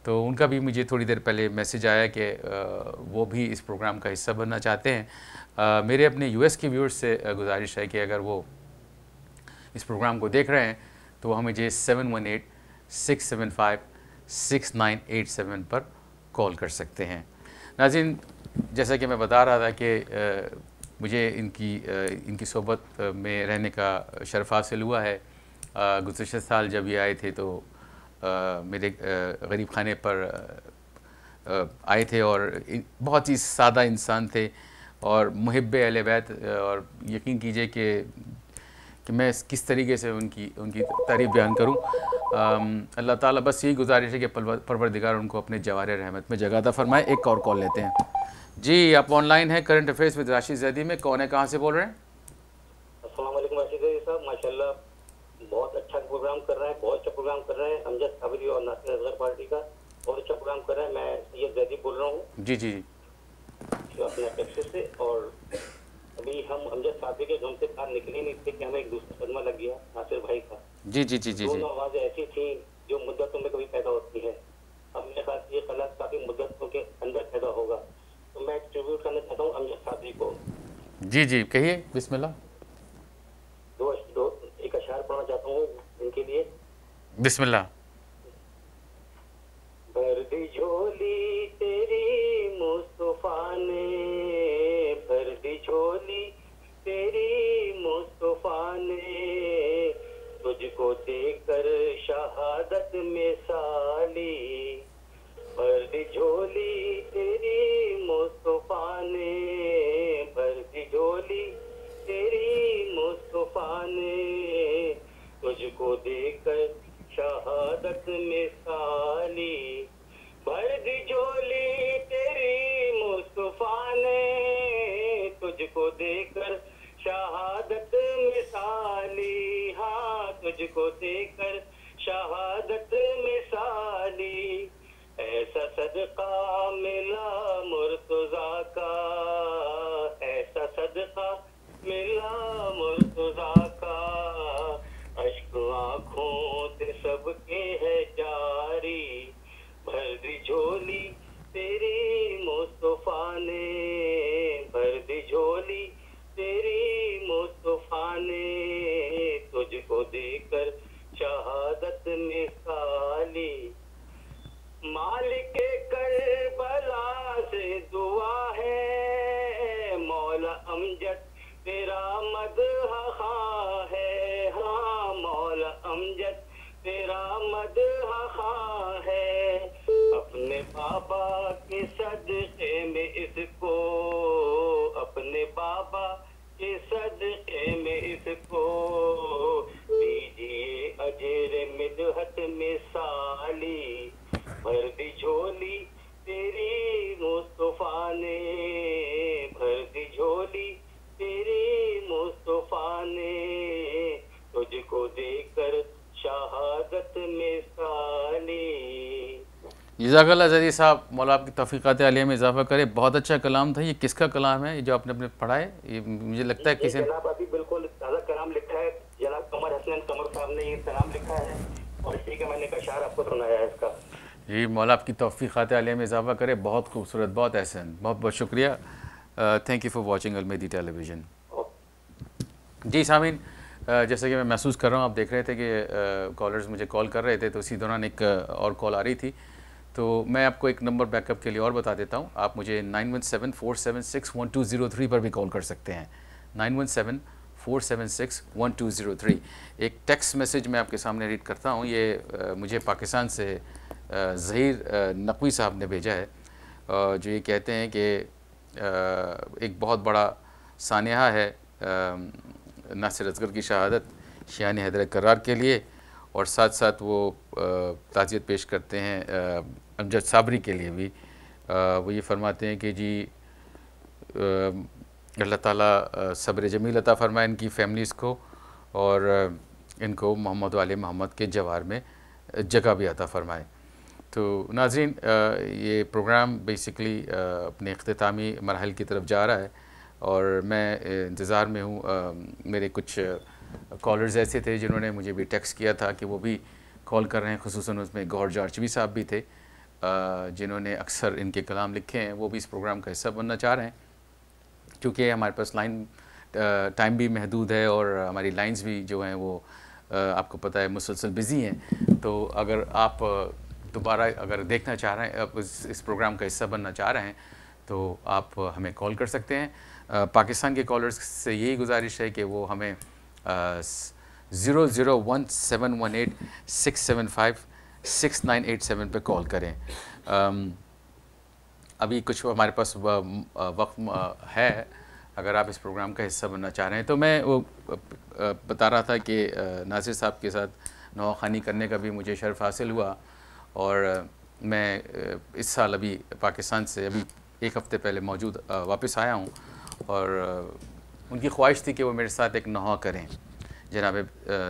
तो उनका भी मुझे थोड़ी देर पहले मैसेज आया कि वो भी इस प्रोग्राम का हिस्सा बनना चाहते हैं। मेरे अपने यूएस के व्यूअर्स से गुजारिश है कि अगर वो इस प्रोग्राम को देख रहे हैं तो वो मुझे 718-675-6987 पर कॉल कर सकते हैं। नाज़रीन, जैसा कि मैं बता रहा था कि मुझे इनकी सोबत में रहने का शर्फ हासिल हुआ है। गुज़श्ता साल जब ये आए थे तो मेरे गरीब खाने पर आए थे और बहुत ही सादा इंसान थे और मुहिब्ब अहले बैत, और यकीन कीजिए कि मैं किस तरीके से उनकी तारीफ़ बयान करूं। अल्लाह ताला बस यही गुजारिश है कि परवरदिगार उनको अपने जवार रहमत में जगह अता फरमाए। एक और कॉल लेते हैं। जी, आप ऑनलाइन हैं current affairs with Rashid Zaidi में। कौन है, कहाँ से बोल रहे हैं? अस्सलाम वालेकुम राशिद ज़ैदी साहब, माशाल्लाह बहुत अच्छा प्रोग्राम कर रहे हैं, बहुत अच्छा प्रोग्राम कर रहे हैं। अमजद साबरी और नासिर असगर पार्टी का बहुत अच्छा प्रोग्राम कर रहे हैं। मैं सैयद ज़ैदी बोल रहा हूँ जी अपना टेक्सास से। और अभी हम अमजद साबरी के गम से बाहर निकले नहीं थे कि हमें एक दूसरा सदमा लग गया नासिर भाई का। जी दोनों आवाज़ें ऐसी थी जो मुद्दतों में कभी पैदा होती है। अब मेरे ख्याल से ये गलत काफ़ी मुद्दतों के अंदर पैदा होगा, तो मैं ट्रिब्यूट करना चाहता हूँ अमजद साबरी को। जी कहिए, बिस्मिल्लाह। एक अशार पढ़ना चाहता हूँ इनके लिए। बिस्मिल्लाह। भर दी झोली तेरी मुस्तफा ने, भर दी झोली तेरी मुस्तफा ने, तुझको देकर शहादत में साली, भर दी झोली तेरी मुस्तफा ने, भर दी झोली तेरी मुस्तफा ने, तुझको देकर शहादत में साली, भर दी झोली तेरी मुस्तफा ने, तुझको देकर शहादत में साली, हाँ तुझको देकर शहादत में साली, ऐसा सदका मिला मुर्तजा का, ऐसा सदका मिला मुर्तजा का, अश्क आँखों से सबके है जारी, भर दी झोली तेरी मुस्तफा ने, भर दी झोली तेरी मुस्तफा ने, तुझको देकर शहादत में साली, मालिक करबला से दुआ है, मौला अमजद तेरा मदह है, हाँ मौला अमजद तेरा मदह है, अपने बाबा के सदक़े में इसको, अपने बाबा के सदक़े में इसको, दीजिए अजर मिदहत में साली, भर दी झोली तेरी मुस्तफा ने, भर दी झोली तेरी मुस्तफा ने, तुझको देकर शहादत में साली। जज़ाकल्लाह ज़री साहब, मौला आपकी तौफ़ीक़ात आलिया में इजाफ़ा करे। बहुत अच्छा कलाम था। ये किसका कलाम है, ये जो आपने अपने पढ़ा है? ये मुझे लगता है किसी जनाब अभी बिल्कुल ताज़ा कलाम लिखा है, जनाब कमर हसन कमर साहब ने ये कलाम लिखा है और इसी का मैंने कशार आपको सुनाया है इसका। जी, मौला आपकी तौफ़ीक़ात आलिया में इजाफ़ा करे। बहुत खूबसूरत, बहुत एहसन, बहुत बहुत शुक्रिया। Thank you for watching Almahdi television. जी सामीन, जैसे कि मैं महसूस कर रहा हूँ, आप देख रहे थे कि कॉलर्स मुझे कॉल कर रहे थे, तो उसी दौरान एक और कॉल आ रही थी, तो मैं आपको एक नंबर बैकअप के लिए और बता देता हूँ। आप मुझे 9174761203 पर भी कॉल कर सकते हैं। 9174761203। एक टेक्स्ट मैसेज मैं आपके सामने रीड करता हूँ। ये मुझे पाकिस्तान से ज़हीर नकवी साहब ने भेजा है, जो ये कहते हैं कि एक बहुत बड़ा सानिया है नासिर असगर की शहादत शियान हैदर करार के लिए, और साथ साथ वो ताज़ियत पेश करते हैं अमजद साबरी के लिए भी। वो ये फरमाते हैं कि जी अल्लाह ताला सब्र जमील अता फ़रमाए इनकी फ़ैमिलीज़ को, और इनको मोहम्मद वाले मोहम्मद के जवार में जगह भी अता फ़रमाए। तो नाज़रीन, ये प्रोग्राम बेसिकली अपने इख्तितामी मरहल की तरफ जा रहा है, और मैं इंतज़ार में हूँ। मेरे कुछ कॉलर्स ऐसे थे जिन्होंने मुझे भी टेक्स्ट किया था कि वो भी कॉल कर रहे हैं, खुसूसन उसमें गौहर जारचवी साहब भी थे, जिन्होंने अक्सर इनके कलाम लिखे हैं। वो भी इस प्रोग्राम का हिस्सा बनना चाह रहे हैं, क्योंकि हमारे पास टाइम भी महदूद है, और हमारी लाइंस भी जो हैं वो आपको पता है मुसलसल बिज़ी हैं। तो अगर आप दोबारा अगर देखना चाह रहे हैं, आप इस प्रोग्राम का हिस्सा बनना चाह रहे हैं, तो आप हमें कॉल कर सकते हैं। पाकिस्तान के कॉलर्स से यही गुजारिश है कि वो हमें 001718675697 पे कॉल करें। अभी कुछ हमारे पास वक्त है, अगर आप इस प्रोग्राम का हिस्सा बनना चाह रहे हैं। तो मैं वो बता रहा था कि नासिर साहब के साथ नवाखानी करने का भी मुझे शर्फ हासिल हुआ, और मैं इस साल अभी पाकिस्तान से अभी एक हफ़्ते पहले वापस आया हूँ, और उनकी ख्वाहिश थी कि वो मेरे साथ एक नहा करें जनाब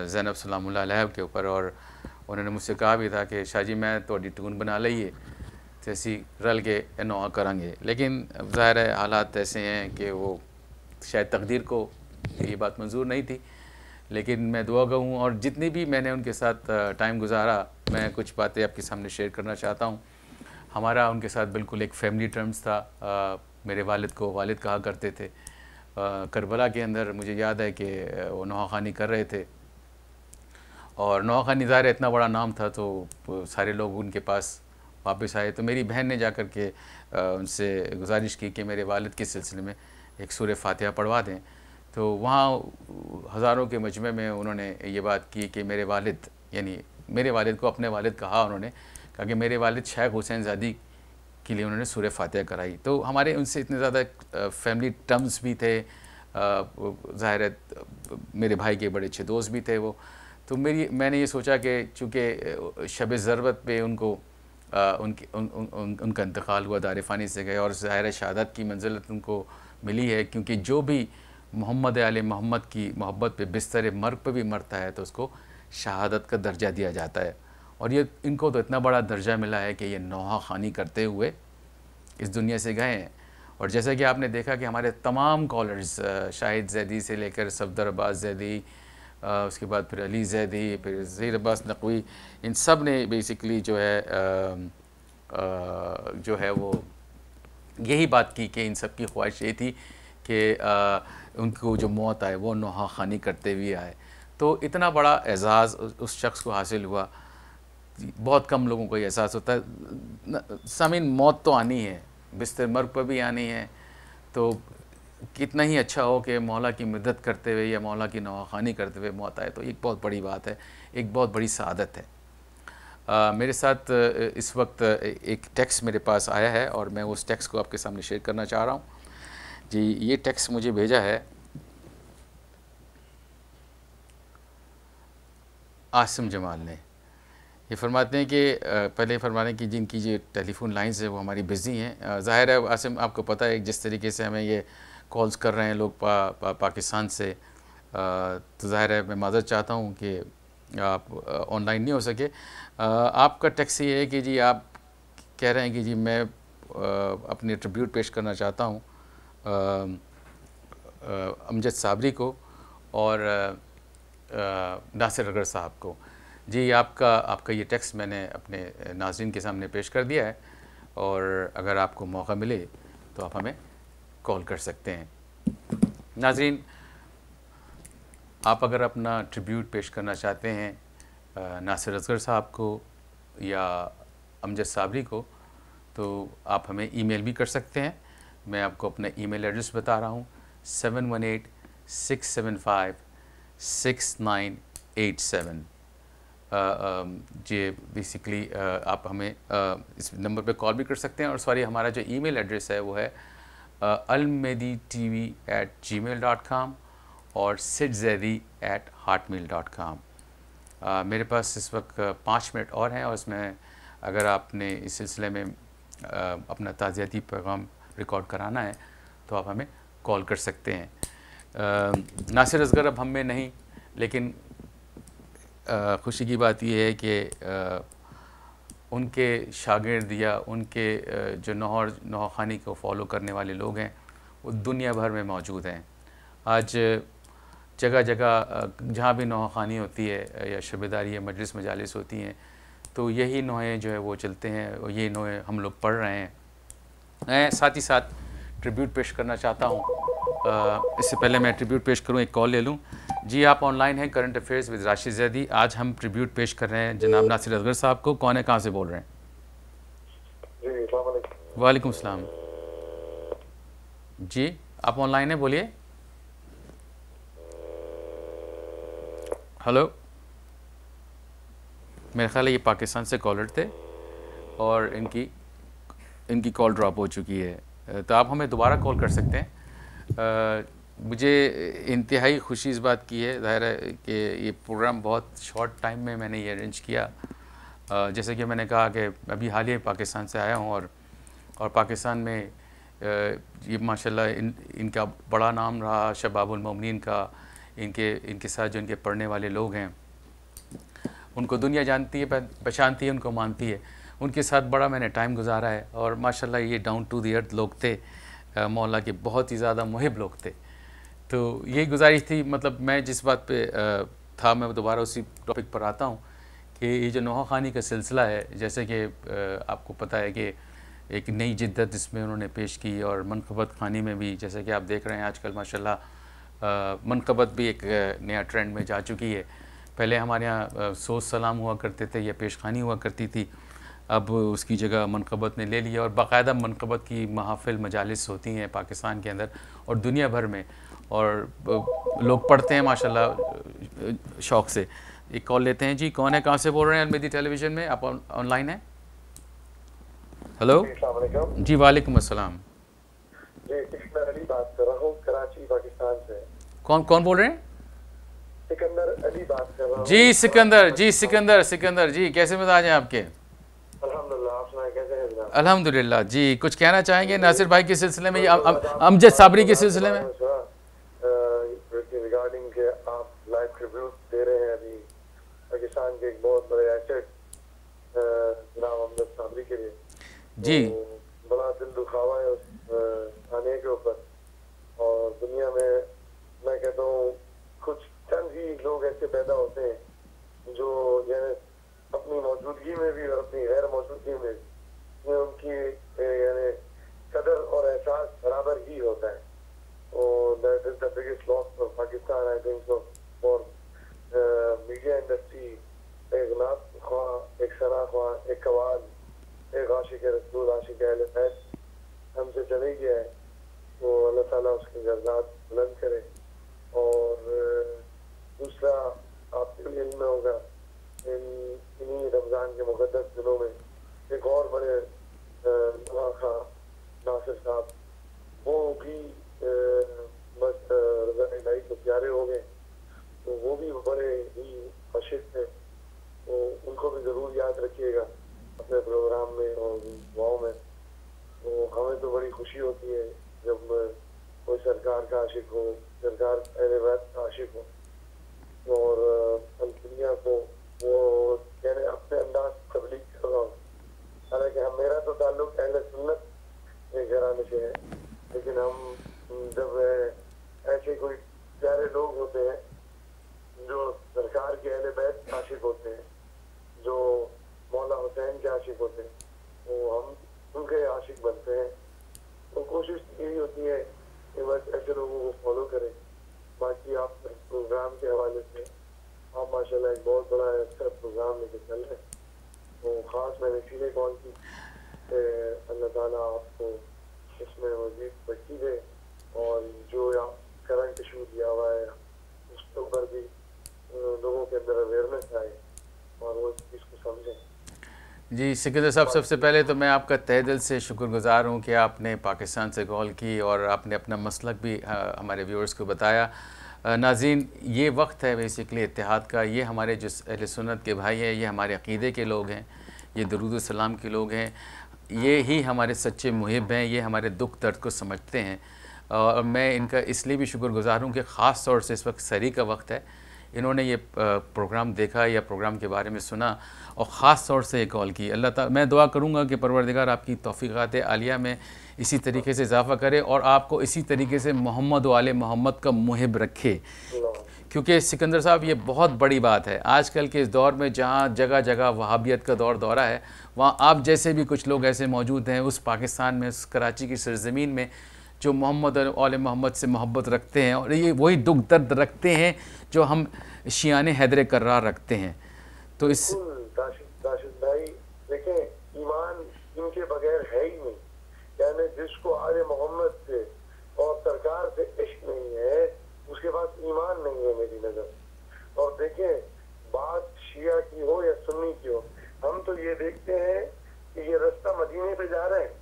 ज़ैनब सलामुल्लाह अलैहा के ऊपर, और उन्होंने मुझसे कहा भी था कि शाह जी मैं थोड़ी टून बना लईए तो असी रल के नहा करांगे। लेकिन ज़ाहिर है हालात ऐसे हैं कि वो शायद तकदीर को ये बात मंजूर नहीं थी, लेकिन मैं दुआ गो हूँ, और जितनी भी मैंने उनके साथ टाइम गुजारा, मैं कुछ बातें आपके सामने शेयर करना चाहता हूँ। हमारा उनके साथ बिल्कुल एक फ़ैमिली टर्म्स था। मेरे वालिद को वालिद कहा करते थे। करबला के अंदर मुझे याद है कि वो नवाखानी कर रहे थे, और नवाखानी ज़ाहिर इतना बड़ा नाम था, तो सारे लोग उनके पास वापस आए तो मेरी बहन ने जा कर के उनसे गुजारिश की कि मेरे वालिद के सिलसिले में एक सूरह फातिहा पढ़वा दें। तो वहाँ हज़ारों के मजमे में उन्होंने ये बात की कि मेरे वालिद, यानी मेरे वालिद को अपने वालिद कहा, उन्होंने कहा कि मेरे वालिद शेख हुसैन ज़ादी के लिए उन्होंने सूरह फातिहा कराई। तो हमारे उनसे इतने ज़्यादा फैमिली टर्म्स भी थे, ज़ाहिर है मेरे भाई के बड़े अच्छे दोस्त भी थे वो। तो मैंने ये सोचा कि चूँकि शब ज़रबत पे उनको उनका इंतकाल हुआ, दार फ़ानी से गए, और ज़ाहिर शहादत की मंजिलत उनको मिली है, क्योंकि जो भी मोहम्मद आले मोहम्मद की मोहब्बत पे बिस्तर मर्ग पे भी मरता है तो उसको शहादत का दर्जा दिया जाता है। और ये इनको तो इतना बड़ा दर्जा मिला है कि ये नौहा ख़ानी करते हुए इस दुनिया से गए हैं। और जैसा कि आपने देखा कि हमारे तमाम कॉलर्स, शाहिद जैदी से लेकर सफदर अब्बास जैदी, उसके बाद फिर अली जैदी, फिर ज़हीर अब्बास नकवी, इन सब ने बेसिकली जो है वो यही बात की कि इन सब की ख्वाहिश ये थी कि उनको जो मौत आए वो नौहा ख़ानी करते हुए आए। तो इतना बड़ा एज़ाज़ उस शख्स को हासिल हुआ। बहुत कम लोगों को ये एहसास होता है। सामीन, मौत तो आनी है, बिस्तर मर्ग पर भी आनी है, तो कितना ही अच्छा हो कि मौला की मदद करते हुए या मौला की नवाखानी करते हुए मौत आए, तो एक बहुत बड़ी बात है, एक बहुत बड़ी सआदत है। मेरे साथ इस वक्त एक टेक्स्ट मेरे पास आया है और मैं उस टेक्स्ट को आपके सामने शेयर करना चाह रहा हूँ जी। ये टेक्स्ट मुझे भेजा है आसिम जमाल ने। ये फरमाते हैं कि पहले फरमाने की जिनकी जो टेलीफोन लाइंस है वो हमारी बिज़ी हैं। ज़ाहिर है आसिम, आपको पता है जिस तरीके से हमें ये कॉल्स कर रहे हैं लोग पाकिस्तान से, तो ज़ाहिर है मैं माज़रत चाहता हूँ कि आप ऑनलाइन नहीं हो सके। आपका टेक्स्ट ये है कि जी आप कह रहे हैं कि जी मैं अपने ट्रिब्यूट पेश करना चाहता हूँ अमजद साबरी को और नासिर असगर साहब को। जी आपका ये टेक्स्ट मैंने अपने नाज़रीन के सामने पेश कर दिया है और अगर आपको मौका मिले तो आप हमें कॉल कर सकते हैं। नाज़रीन, आप अगर अपना ट्रिब्यूट पेश करना चाहते हैं नासिर असगर साहब को या अमजद साबरी को, तो आप हमें ईमेल भी कर सकते हैं। मैं आपको अपना ईमेल एड्रेस बता रहा हूँ, 718-675-6987। जी बेसिकली आप हमें इस नंबर पे कॉल भी कर सकते हैं। और सॉरी, हमारा जो ईमेल एड्रेस है वो है almeditv@gmail.com और sidzedi@hotmail.com। मेरे पास इस वक्त 5 मिनट और हैं और इसमें अगर आपने इस सिलसिले में अपना ताज़ियाती पैगाम रिकॉर्ड कराना है तो आप हमें कॉल कर सकते हैं। नासिर असगर अब हम में नहीं, लेकिन खुशी की बात यह है कि उनके शागिर्द या उनके जो नौखानी को फॉलो करने वाले लोग हैं वो दुनिया भर में मौजूद हैं। आज जगह जगह जहाँ भी नौखानी होती है या शबेदारी या मजलिस मजालिस होती हैं तो यही नोहें जो है वो चलते हैं और यही नोहें हम लोग पढ़ रहे हैं। मैं साथ ही साथ ट्रिब्यूट पेश करना चाहता हूँ। इससे पहले मैं ट्रिब्यूट पेश करूँ, एक कॉल ले लूँ। जी आप ऑनलाइन हैं current affairs with Rashid Zaidi. आज हम ट्रिब्यूट पेश कर रहे हैं जनाब नासिर असगर साहब को। कौन है, कहाँ से बोल रहे हैं? वालेकुम सलाम जी, आप ऑनलाइन हैं, बोलिए। हेलो, मेरा ख्याल है ये पाकिस्तान से कॉलर थे और इनकी कॉल ड्रॉप हो चुकी है, तो आप हमें दोबारा कॉल कर सकते हैं। मुझे इंतहाई खुशी इस बात की है, ज़ाहिर है कि ये प्रोग्राम बहुत शॉर्ट टाइम में मैंने ये अरेंज किया। जैसे कि मैंने कहा कि अभी हाल ही पाकिस्तान से आया हूँ और पाकिस्तान में ये माशाल्लाह इनका बड़ा नाम रहा, शबाबुल मोमिनीन का। इनके साथ जो इनके पढ़ने वाले लोग हैं उनको दुनिया जानती है, पहचानती है, उनको मानती है। उनके साथ बड़ा मैंने टाइम गुजारा है और माशाल्लाह ये डाउन टू द अर्थ लोग थे, मौला के बहुत ही ज़्यादा मुहिब लोग थे। तो यही गुजारिश थी, मतलब मैं जिस बात पे था मैं दोबारा उसी टॉपिक पर आता हूँ कि ये जो नौखानी का सिलसिला है, जैसे कि आपको पता है कि एक नई जिद्दत इसमें उन्होंने पेश की और मनक़बत खानी में भी, जैसे कि आप देख रहे हैं आजकल माशाल्लाह मनक़बत भी एक नया ट्रेंड में जा चुकी है। पहले हमारे यहाँ सोच सलाम हुआ करते थे या पेशखानी हुआ करती थी, अब उसकी जगह मनक़बत ने ले लिया और बाकायदा मनक़बत की महफ़िल मजालिस होती हैं पाकिस्तान के अंदर और दुनिया भर में, और लोग पढ़ते हैं माशाल्लाह शौक़ से। एक कॉल लेते हैं जी। कौन है, कहाँ से बोल रहे हैं? अलमदी टेलीविज़न में आप ऑनलाइन हैं? हेलो जी, वालेकुम अस्सलाम जी। सिकंदर अली बात कर रहा हूँ, कराची पाकिस्तान से। कौन बोल रहे हैं? सिकंदर अली बात कर रहा हूँ जी। सिकंदर जी, कैसे मिजाज हैं आपके? अल्हम्दुलिल्लाह, आप सुनाएं कैसे हैं जनाब? अल्हम्दुलिल्लाह जी। कुछ कहना चाहेंगे नासिर भाई के सिलसिले में, अमजद साबरी के सिलसिले में? रिगार्डिंग के आप लाइव रिव्यू दे रहे हैं अभी पाकिस्तान के एक बहुत बड़े एसेट जनाब अमजद साबरी के लिए जी। तो बड़ा दिल दुखावा है उस थाने के ऊपर। और दुनिया में मैं कहता हूँ कुछ चंद ही लोग ऐसे पैदा होते हैं जो यानी अपनी मौजूदगी में भी और अपनी गैर मौजूदगी में उनकी यानी कदर और एहसास बराबर ही होता है। और that is the biggest loss for Pakistan I think so for media industry. एक नात ख्वाह, एक सना ख्वाह, एक कवाल, एक आशिक रसूल, आशिक अहले बैत हमसे चले गया है। तो अल्लाह ताला उसके गर्दात बुलंद करे। और दूसरा आपके लिए इल्म होगा इन्हीं रमज़ान के मुक़द्दस दिनों में एक और बड़े नवाखा नासिर साहब, वो भी बस रज़ा इलाही को प्यारे हो गए। तो वो भी बड़े ही आशिक थे, तो उनको भी ज़रूर याद रखिएगा अपने प्रोग्राम में और दुआओं में। तो हमें तो बड़ी खुशी होती है जब कोई सरकार का आशिक हो, सरकार अहले बैत का आशिक हो और दुनिया को वो कहने अपने अंदाज तबलीग कर रहा हूँ। हालांकि मेरा तो ताल्लुक अहले सुन्नत के घराने से है, लेकिन हम जब ऐसे कोई प्यारे लोग होते हैं जो सरकार के अहले बैत के आशिक होते हैं, जो मौला हुसैन के आशिक होते हैं, तो हम उनके आशिक बनते हैं। तो कोशिश यही होती है कि बस ऐसे लोगों को फॉलो करें। बाकी आप प्रोग्राम के हवाले से आप माशाल्लाह एक बहुत बड़ा अच्छा प्रोग्राम लेके चल रहे हैं। तो ख़ास मैंने इसीलिए कॉल की, अल्लाह ताला आपको इसमें मज़ीद तरक्की दे और जो आप करंट इशू दिया हुआ है उसके ऊपर भी लोगों के अंदर अवेयरनेस आए और वो इस चीज़ को समझें। जी सिकंदर साहब, सबसे पहले तो मैं आपका तहे दिल से शुक्रगुज़ार हूँ कि आपने पाकिस्तान से कॉल की और आपने अपना मसलक भी हमारे व्यूअर्स को बताया। नाज़रीन, ये वक्त है बेसिकली इत्तेहाद का। ये हमारे जो अहले सुन्नत के भाई हैं, ये हमारे अक़ीदे के लोग हैं, ये दरूद सलाम के लोग हैं, ये ही हमारे सच्चे मुहिब हैं, ये हमारे दुख दर्द को समझते हैं। और मैं इनका इसलिए भी शुक्रगुज़ार हूँ कि ख़ास तौर से इस वक्त सरी का वक्त है, इन्होंने ये प्रोग्राम देखा या प्रोग्राम के बारे में सुना और ख़ास तौर से ये कॉल की। अल्लाह ताला, मैं दुआ करूँगा कि परवरदिगार आपकी तौफ़ीक़ात आलिया में इसी तरीके से इजाफ़ा करे और आपको इसी तरीके से मोहम्मद व आले मोहम्मद का मुहिब रखे। क्योंकि सिकंदर साहब, ये बहुत बड़ी बात है आजकल के इस दौर में, जहाँ जगह जगह वहाबियत का दौरा है, वहाँ आप जैसे भी कुछ लोग ऐसे मौजूद हैं उस पाकिस्तान में, उस कराची की सरज़मीन में, जो मोहम्मद और आले मोहम्मद से मोहब्बत रखते हैं और ये वही दुख दर्द रखते हैं जो हम शियाने हैदर कर्रार रखते हैं। तो इस राशिद भाई देखें, ईमान इनके बगैर है ही नहीं। यानी जिसको आले मोहम्मद से और सरकार से इश्क नहीं है उसके पास ईमान नहीं है मेरी नज़र। और देखें, बात शिया की हो या सुन्नी की हो, हम तो ये देखते हैं कि ये रास्ता मदीने पे जा रहे हैं,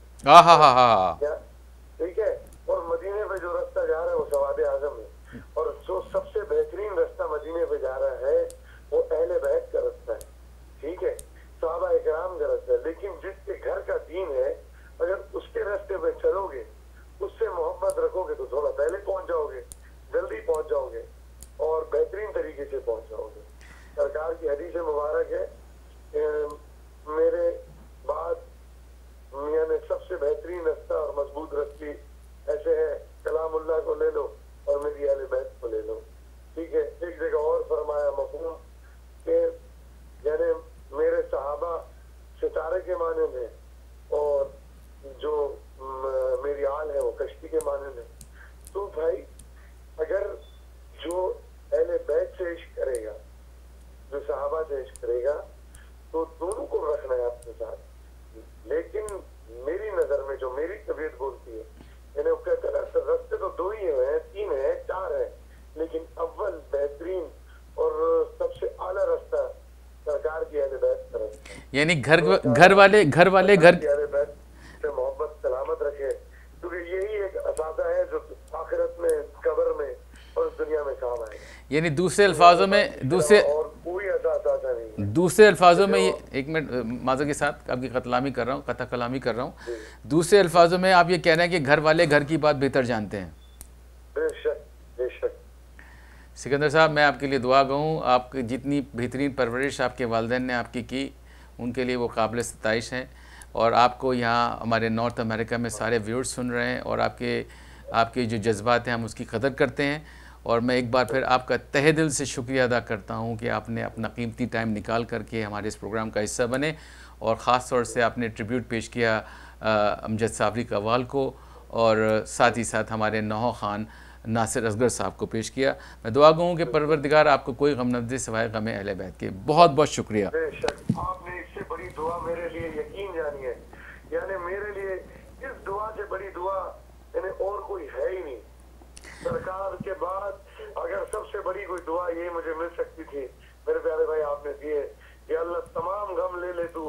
ठीक है, और मदीने पे जो रास्ता जा रहा है वो सवाद आजम है, और जो सबसे बेहतरीन रास्ता मदीने पे जा रहा है वो अहले बैत का रास्ता है, ठीक है, सहाबा इकराम का रास्ता है। लेकिन जिसके घर का दीन है, अगर उसके रास्ते पे चलोगे, उससे मोहब्बत रखोगे तो थोड़ा पहले पहुंच जाओगे, जल्दी पहुंच जाओगे और बेहतरीन तरीके से पहुंच जाओगे। सरकार की हदीस मुबारक है, मेरे बाद मियां ने सबसे बेहतरीन रास्ता और मजबूत रस्सी ऐसे है, कलामुल्लाह को ले लो और मेरी अहले बैत को ले लो, ठीक है। एक जगह और फरमाया मफहूम के यानी मेरे सहाबा सितारे के माने में और जो मेरी आल है वो कश्ती के माने में। तो भाई अगर जो अहले बैत से इश्क करेगा, जो सहाबा से इश्क करेगा, तो दोनों को रखना है अपने साथ। लेकिन मेरी नजर में जो मेरी तबीयत बोलती है, यानी वो कहते हैं रास्ते तो 2 ही हैं, 3 हैं, 4 हैं, लेकिन अव्वल बेहतरीन और सबसे आला रास्ता सरकार की अहले बैत का रास्ता है। यानी घर वाले से मोहब्बत सलामत रखे, क्योंकि यही एक असादा है जो आखिरत में, कब्र में और दुनिया में काम आएगा। यानी दूसरे अल्फाजों में और कोई असादा नहीं। दूसरे अल्फाजों में, ये एक मिनट माज़रत के साथ आपकी कतलामी कर रहा हूँ, कथा कलामी कर रहा हूँ, दूसरे अल्फाजों में आप ये कह रहे हैं कि घर वाले घर की बात बेहतर जानते हैं। बेशक बेशक। सिकंदर साहब, मैं आपके लिए दुआ गूँ, आपकी जितनी बेहतरीन परवरिश आपके वालिदैन ने आपकी की, उनके लिए वो काबिल सताइश हैं। और आपको यहाँ हमारे नॉर्थ अमेरिका में सारे व्यूअर्स सुन रहे हैं, और आपके जो जज्बात हैं हम उसकी कदर करते हैं। और मैं एक बार फिर आपका तहे दिल से शुक्रिया अदा करता हूँ कि आपने अपना कीमती टाइम निकाल करके हमारे इस प्रोग्राम का हिस्सा बने, और ख़ास तौर से आपने ट्रिब्यूट पेश किया अमजद साबरी कव्वाल को, और साथ ही साथ हमारे नौह खान नासिर असगर साहब को पेश किया। मैं दुआ गूँ कि परवरदिगार आपको कोई गम न दे सिवाय गम अहले बैत के। बहुत बहुत शुक्रिया। बेशक, आपने इससे बड़ी दुआ मेरे लिए यकीन जानिए, यानी मेरे लिए इस दुआ से बड़ी दुआ यानी और कोई है ही नहीं। सरकार के बाद अगर सबसे बड़ी कोई दुआ ये मुझे मिल सकती थी, मेरे प्यारे भाई आपने दिए कि अल्लाह तमाम गम ले ले तू,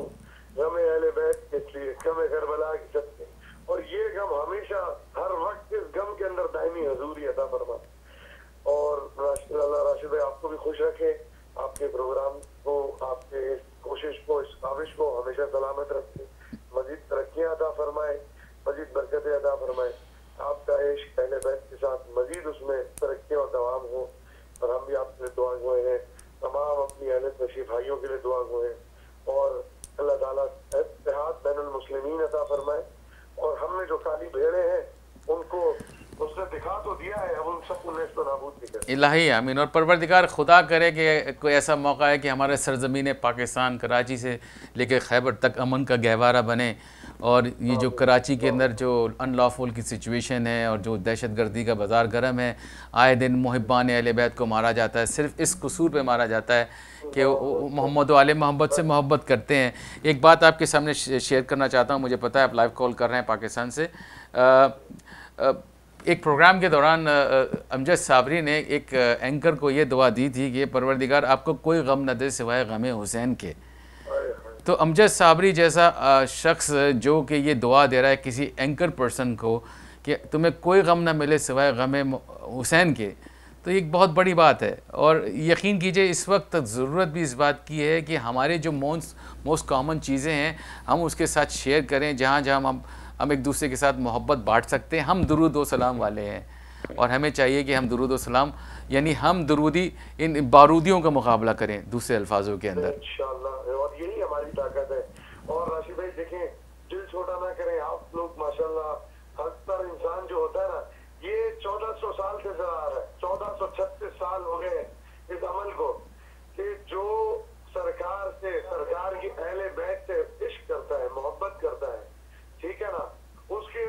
गम अहले बैत के लिए, गम करबला के सदके, और ये गम हमेशा हर वक्त इस गम के अंदर दायमी हजूरी अता फरमा। और अल्लाह राशिद भाई आपको भी खुश रखे, आपके प्रोग्राम को, आपके इस कोशिश को, इस काविश को हमेशा सलामत रखे, मजीद तरक्कियां अता फरमाए, मजीद बरकतें अता फरमाए। आपका इश्क अहले बैत के साथ मजीद उसमें तरक्की और दवाम हो। और हम भी आपके लिए दुआ हुए हैं, तमाम अपनी अहले तशरीफ भाइयों के लिए दुआ हुए हैं, और अल्लाह ताला इत्तेहाद बैनुल मुस्लिमीन अता फरमाए। और हमने जो काली भेड़े हैं उनको उसने दिखा तो दिया है, अब उन सबको नेस्त नाबूद भी करें। इलाही आमीन। और परवरदिगार खुदा करे कि कोई ऐसा मौका है कि हमारे सरजमीन पाकिस्तान कराची से लेकर खैबर तक अमन का गहवारा बने, और ये जो कराची के अंदर जो अनलॉफुल की सिचुएशन है और जो दहशत गर्दी का बाज़ार गर्म है, आए दिन मुहिब्बान अहले बैत को मारा जाता है, सिर्फ़ इस कसूर पे मारा जाता है कि वो मोहम्मद वाले मोहब्बत से मोहब्बत करते हैं। एक बात आपके सामने शेयर करना चाहता हूँ, मुझे पता है आप लाइव कॉल कर रहे हैं पाकिस्तान से। एक प्रोग्राम के दौरान अमजद साबरी ने एक एंकर को ये दुआ दी थी कि परवरदिगार आपको कोई गम न दे सिवाय गम हुसैन के। तो अमजद साबरी जैसा शख्स जो कि ये दुआ दे रहा है किसी एंकर पर्सन को कि तुम्हें कोई गम ना मिले सिवाय गम हुसैन के, तो एक बहुत बड़ी बात है। और यकीन कीजिए इस वक्त ज़रूरत भी इस बात की है कि हमारे जो मोस्ट कॉमन चीज़ें हैं हम उसके साथ शेयर करें, जहाँ जहाँ हम एक दूसरे के साथ मोहब्बत बांट सकते हैं। हम दुरूद व सलाम वाले हैं, और हमें चाहिए कि हम दुरूद व सलाम यानी हम दुरूदी इन बारूदियों का मुकाबला करें दूसरे अल्फाजों के अंदर। इंशाअल्लाह, और यही हमारी ताकत है। और राशिद भाई देखें, दिल छोटा ना करें आप लोग, माशाल्लाह हर इंसान जो होता है ना, ये 1400 साल से चला आ रहा है, 1436 साल हो गए इस अमल को, कि जो सरकार से, सरकार की अहले बैत से इश्क करता है, मोहब्बत करता है, ठीक है ना, उसके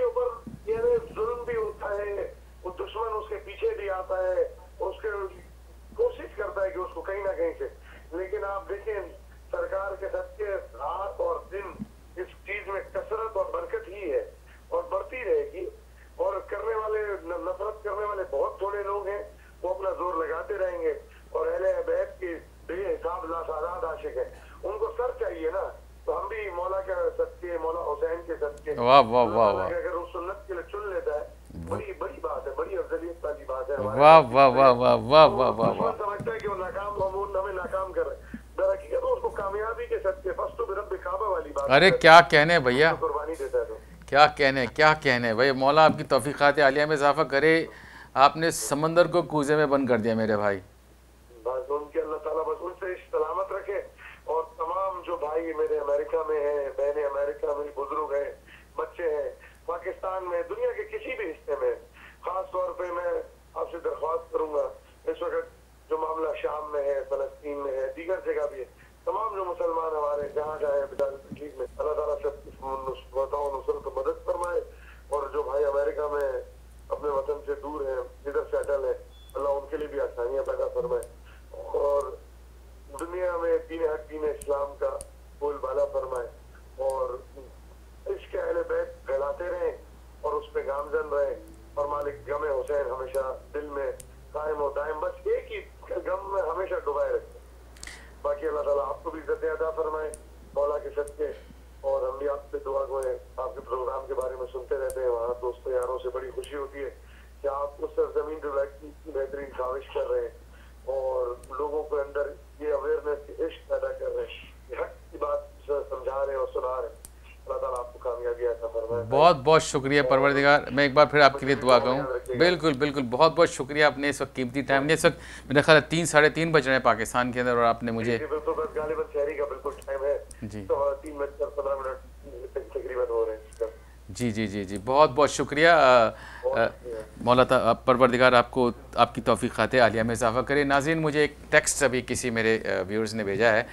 ऊपर यानी जुल्म भी होता है, वो दुश्मन उसके पीछे भी आता है, उसके कोशिश करता है कि उसको कहीं ना कहीं से, लेकिन आप देखें सरकार के सदके रात और दिन इस चीज में कसरत और बरकत ही है, और बढ़ती रहेगी। और करने वाले, नफरत करने वाले बहुत थोड़े लोग हैं, वो अपना जोर लगाते रहेंगे, और अहले बैत की बेहिसाब लासादात आशिक है, उनको सर चाहिए ना। तो हम भी मौला के सदके, मौला हुसैन के सदके, वाह वाह वाह वाह, अगर उस सुन्नत के लिए चुन लेता है, बड़ी बड़ी बात है, बड़ी अफजलियत वाली बात है। वाह वाह वाह वाह वाह वाह वाह वाह। समझता है कि वो नाकाम मामूल हमें नाकाम कर रहे हैं, दरअसल तो उसको कामयाबी के सदके फस्तु बिरब्बि काबा वाली बात। अरे क्या कहने भैया, कुर्बानी देता है तो क्या कहने भाई। मौला आपकी तौफीक़ात आलिया में इजाफा करे। आपने समंदर को कूजे में बंद कर दिया मेरे भाई। बस उनके अल्लाह ताला बस उनसे सलामत रखे। और तमाम जो भाई मेरे अमेरिका में हैं, बहनें अमेरिका में, बुजुर्ग हैं, बच्चे हैं पाकिस्तान में, दुनिया के किसी भी हिस्से में, खास तौर पे मैं आपसे दरख्वास्त करूंगा, इस वक्त जो मामला शाम में है, फलस्तीन में है, दीगर जगह भी है, तमाम जो मुसलमान हमारे जहाँ जाए तकलीफ में, अल्लाह ताला सबकी नुसरत मदद फरमाए। और जो भाई अमेरिका में अपने वतन से दूर है, इधर सेटल है, अल्लाह उनके लिए भी आसानियाँ पैदा फरमाए, और दुनिया में दीन हक दीन इस्लाम का बोलबाला फरमाए। गम में हमेशा डुबाए रखे। बाकी अल्लाह ताला आपको भी इज्जत अता फरमाए मौला के सदके। और हम भी आपसे दुआ गए, आपके प्रोग्राम के बारे में सुनते रहते हैं, वहाँ दोस्तों यारों से बड़ी खुशी होती है कि आप उस सरजमीन पे बैठ के इतनी बेहतरीन काविश कर रहे हैं और लोगों के अंदर ये अवेयरनेस, इश्क पैदा कर रहे हैं, हक की बात समझा रहे हैं और सुना रहे हैं। अल्लाह ताला आपको कामयाबी अता फरमाए। बहुत बहुत शुक्रिया परवरदिगार, मैं एक बार फिर आपके लिए दुआ करूँ। बिल्कुल बिल्कुल, बहुत बहुत शुक्रिया। आपने इस वक्त कीमती टाइम नहीं, इस वक्त मेरा ख्याल है 3 साढ़े 3 बज रहे हैं पाकिस्तान के अंदर और आपने मुझे बिल्कुल बस गालिबन शहरी का बिल्कुल टाइम है जी तो 3:15 तकरीबन हो रहे हैं। जी जी जी जी, बहुत बहुत शुक्रिया। मौला परवरदिगार आपको आपकी तौफीक खाते आलिया में इजाफ़ा करे। नाज़रीन, मुझे एक टेक्स्ट अभी किसी मेरे व्यूअर्स ने भेजा है,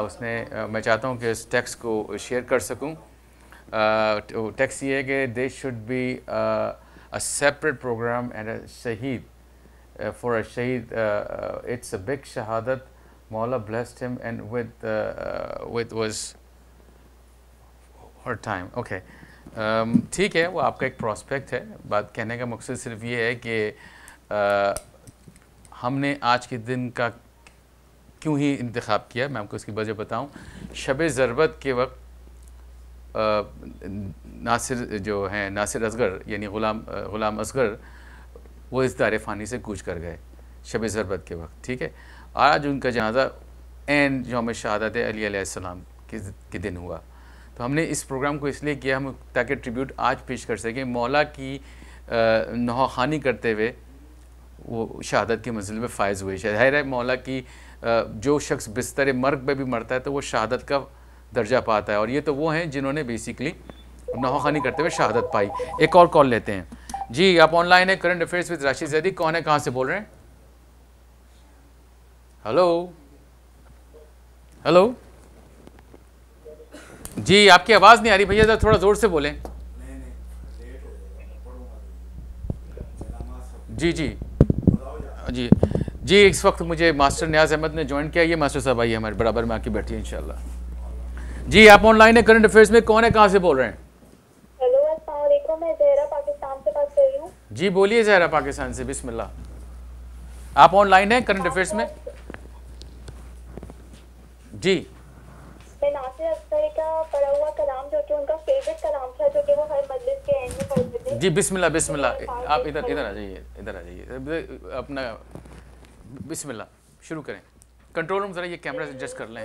उसने मैं चाहता हूँ कि उस टेक्स्ट को शेयर कर सकूँ। टेक्स्ट ये है कि they should be a separate program and a शहीद फॉर अ शहीद, इट्स अ बिग शहादत, मौला blessed him and with was her time. Okay, ठीक है, वो आपका एक प्रॉस्पेक्ट है। बात कहने का मकसद सिर्फ ये है कि हमने आज के दिन का क्यों ही इंतखाब किया, मैं आपको इसकी वजह बताऊं। शब ज़रबत के वक्त नासिर जो हैं, नासिर असगर यानी ग़ुलाम असगर, वो इस दार फ़ानी से कूच कर गए शब ज़रबत के वक्त। ठीक है, आज उनका जनाजा एन यौम शहादत अली अलैहिस्सलाम के दिन हुआ। तो हमने इस प्रोग्राम को इसलिए किया हम ताकि ट्रिब्यूट आज पेश कर सकें, मौला की नौखानी करते हुए वो शहादत के मंजिल में फ़ायज़ हुए। ज़ाहिर है मौला की जो शख्स बिस्तर मर्ग पे भी मरता है तो वो शहादत का दर्जा पाता है, और ये तो वो हैं जिन्होंने बेसिकली नौखानी करते हुए शहादत पाई। एक और कॉल लेते हैं। जी, आप ऑनलाइन है current affairs with Rashid Zaidi, कौन है, कहाँ से बोल रहे हैं? हेलो हेलो जी, आपकी आवाज़ नहीं आ रही भैया, जरा थोड़ा ज़ोर से बोलें। जी जी जी जी, इस वक्त मुझे मास्टर न्याज अहमद ने ज्वाइन किया। ये मास्टर साहब आइए हमारे बराबर में आके बैठिए इंशाल्लाह। जी, आप ऑनलाइन है करंट अफेयर्स में, कौन है, कहाँ से बोल रहे हैं? हेलो, अस्सलाम वालेकुम, मैं ज़हरा पाकिस्तान से बात कर रही हूँ। जी बोलिए ज़हरा पाकिस्तान से, बिस्मिल्लाह। आप ऑनलाइन है करंट अफेयर्स में? जी, मैं नासिर असगर का पढ़ा हुआ कलाम जो कि उनका फेवरेट कलाम था, जो कि वो हर मजलिस के एंड में पढ़ते थे। जी बिस्मिल्लाह बिस्मिल्लाह, आप इधर आ जाइए, इधर आ जाइए, अपना बिस्मिल्लाह शुरू करें। कंट्रोल रूम ज़रा ये कैमरा एडजस्ट कर लें।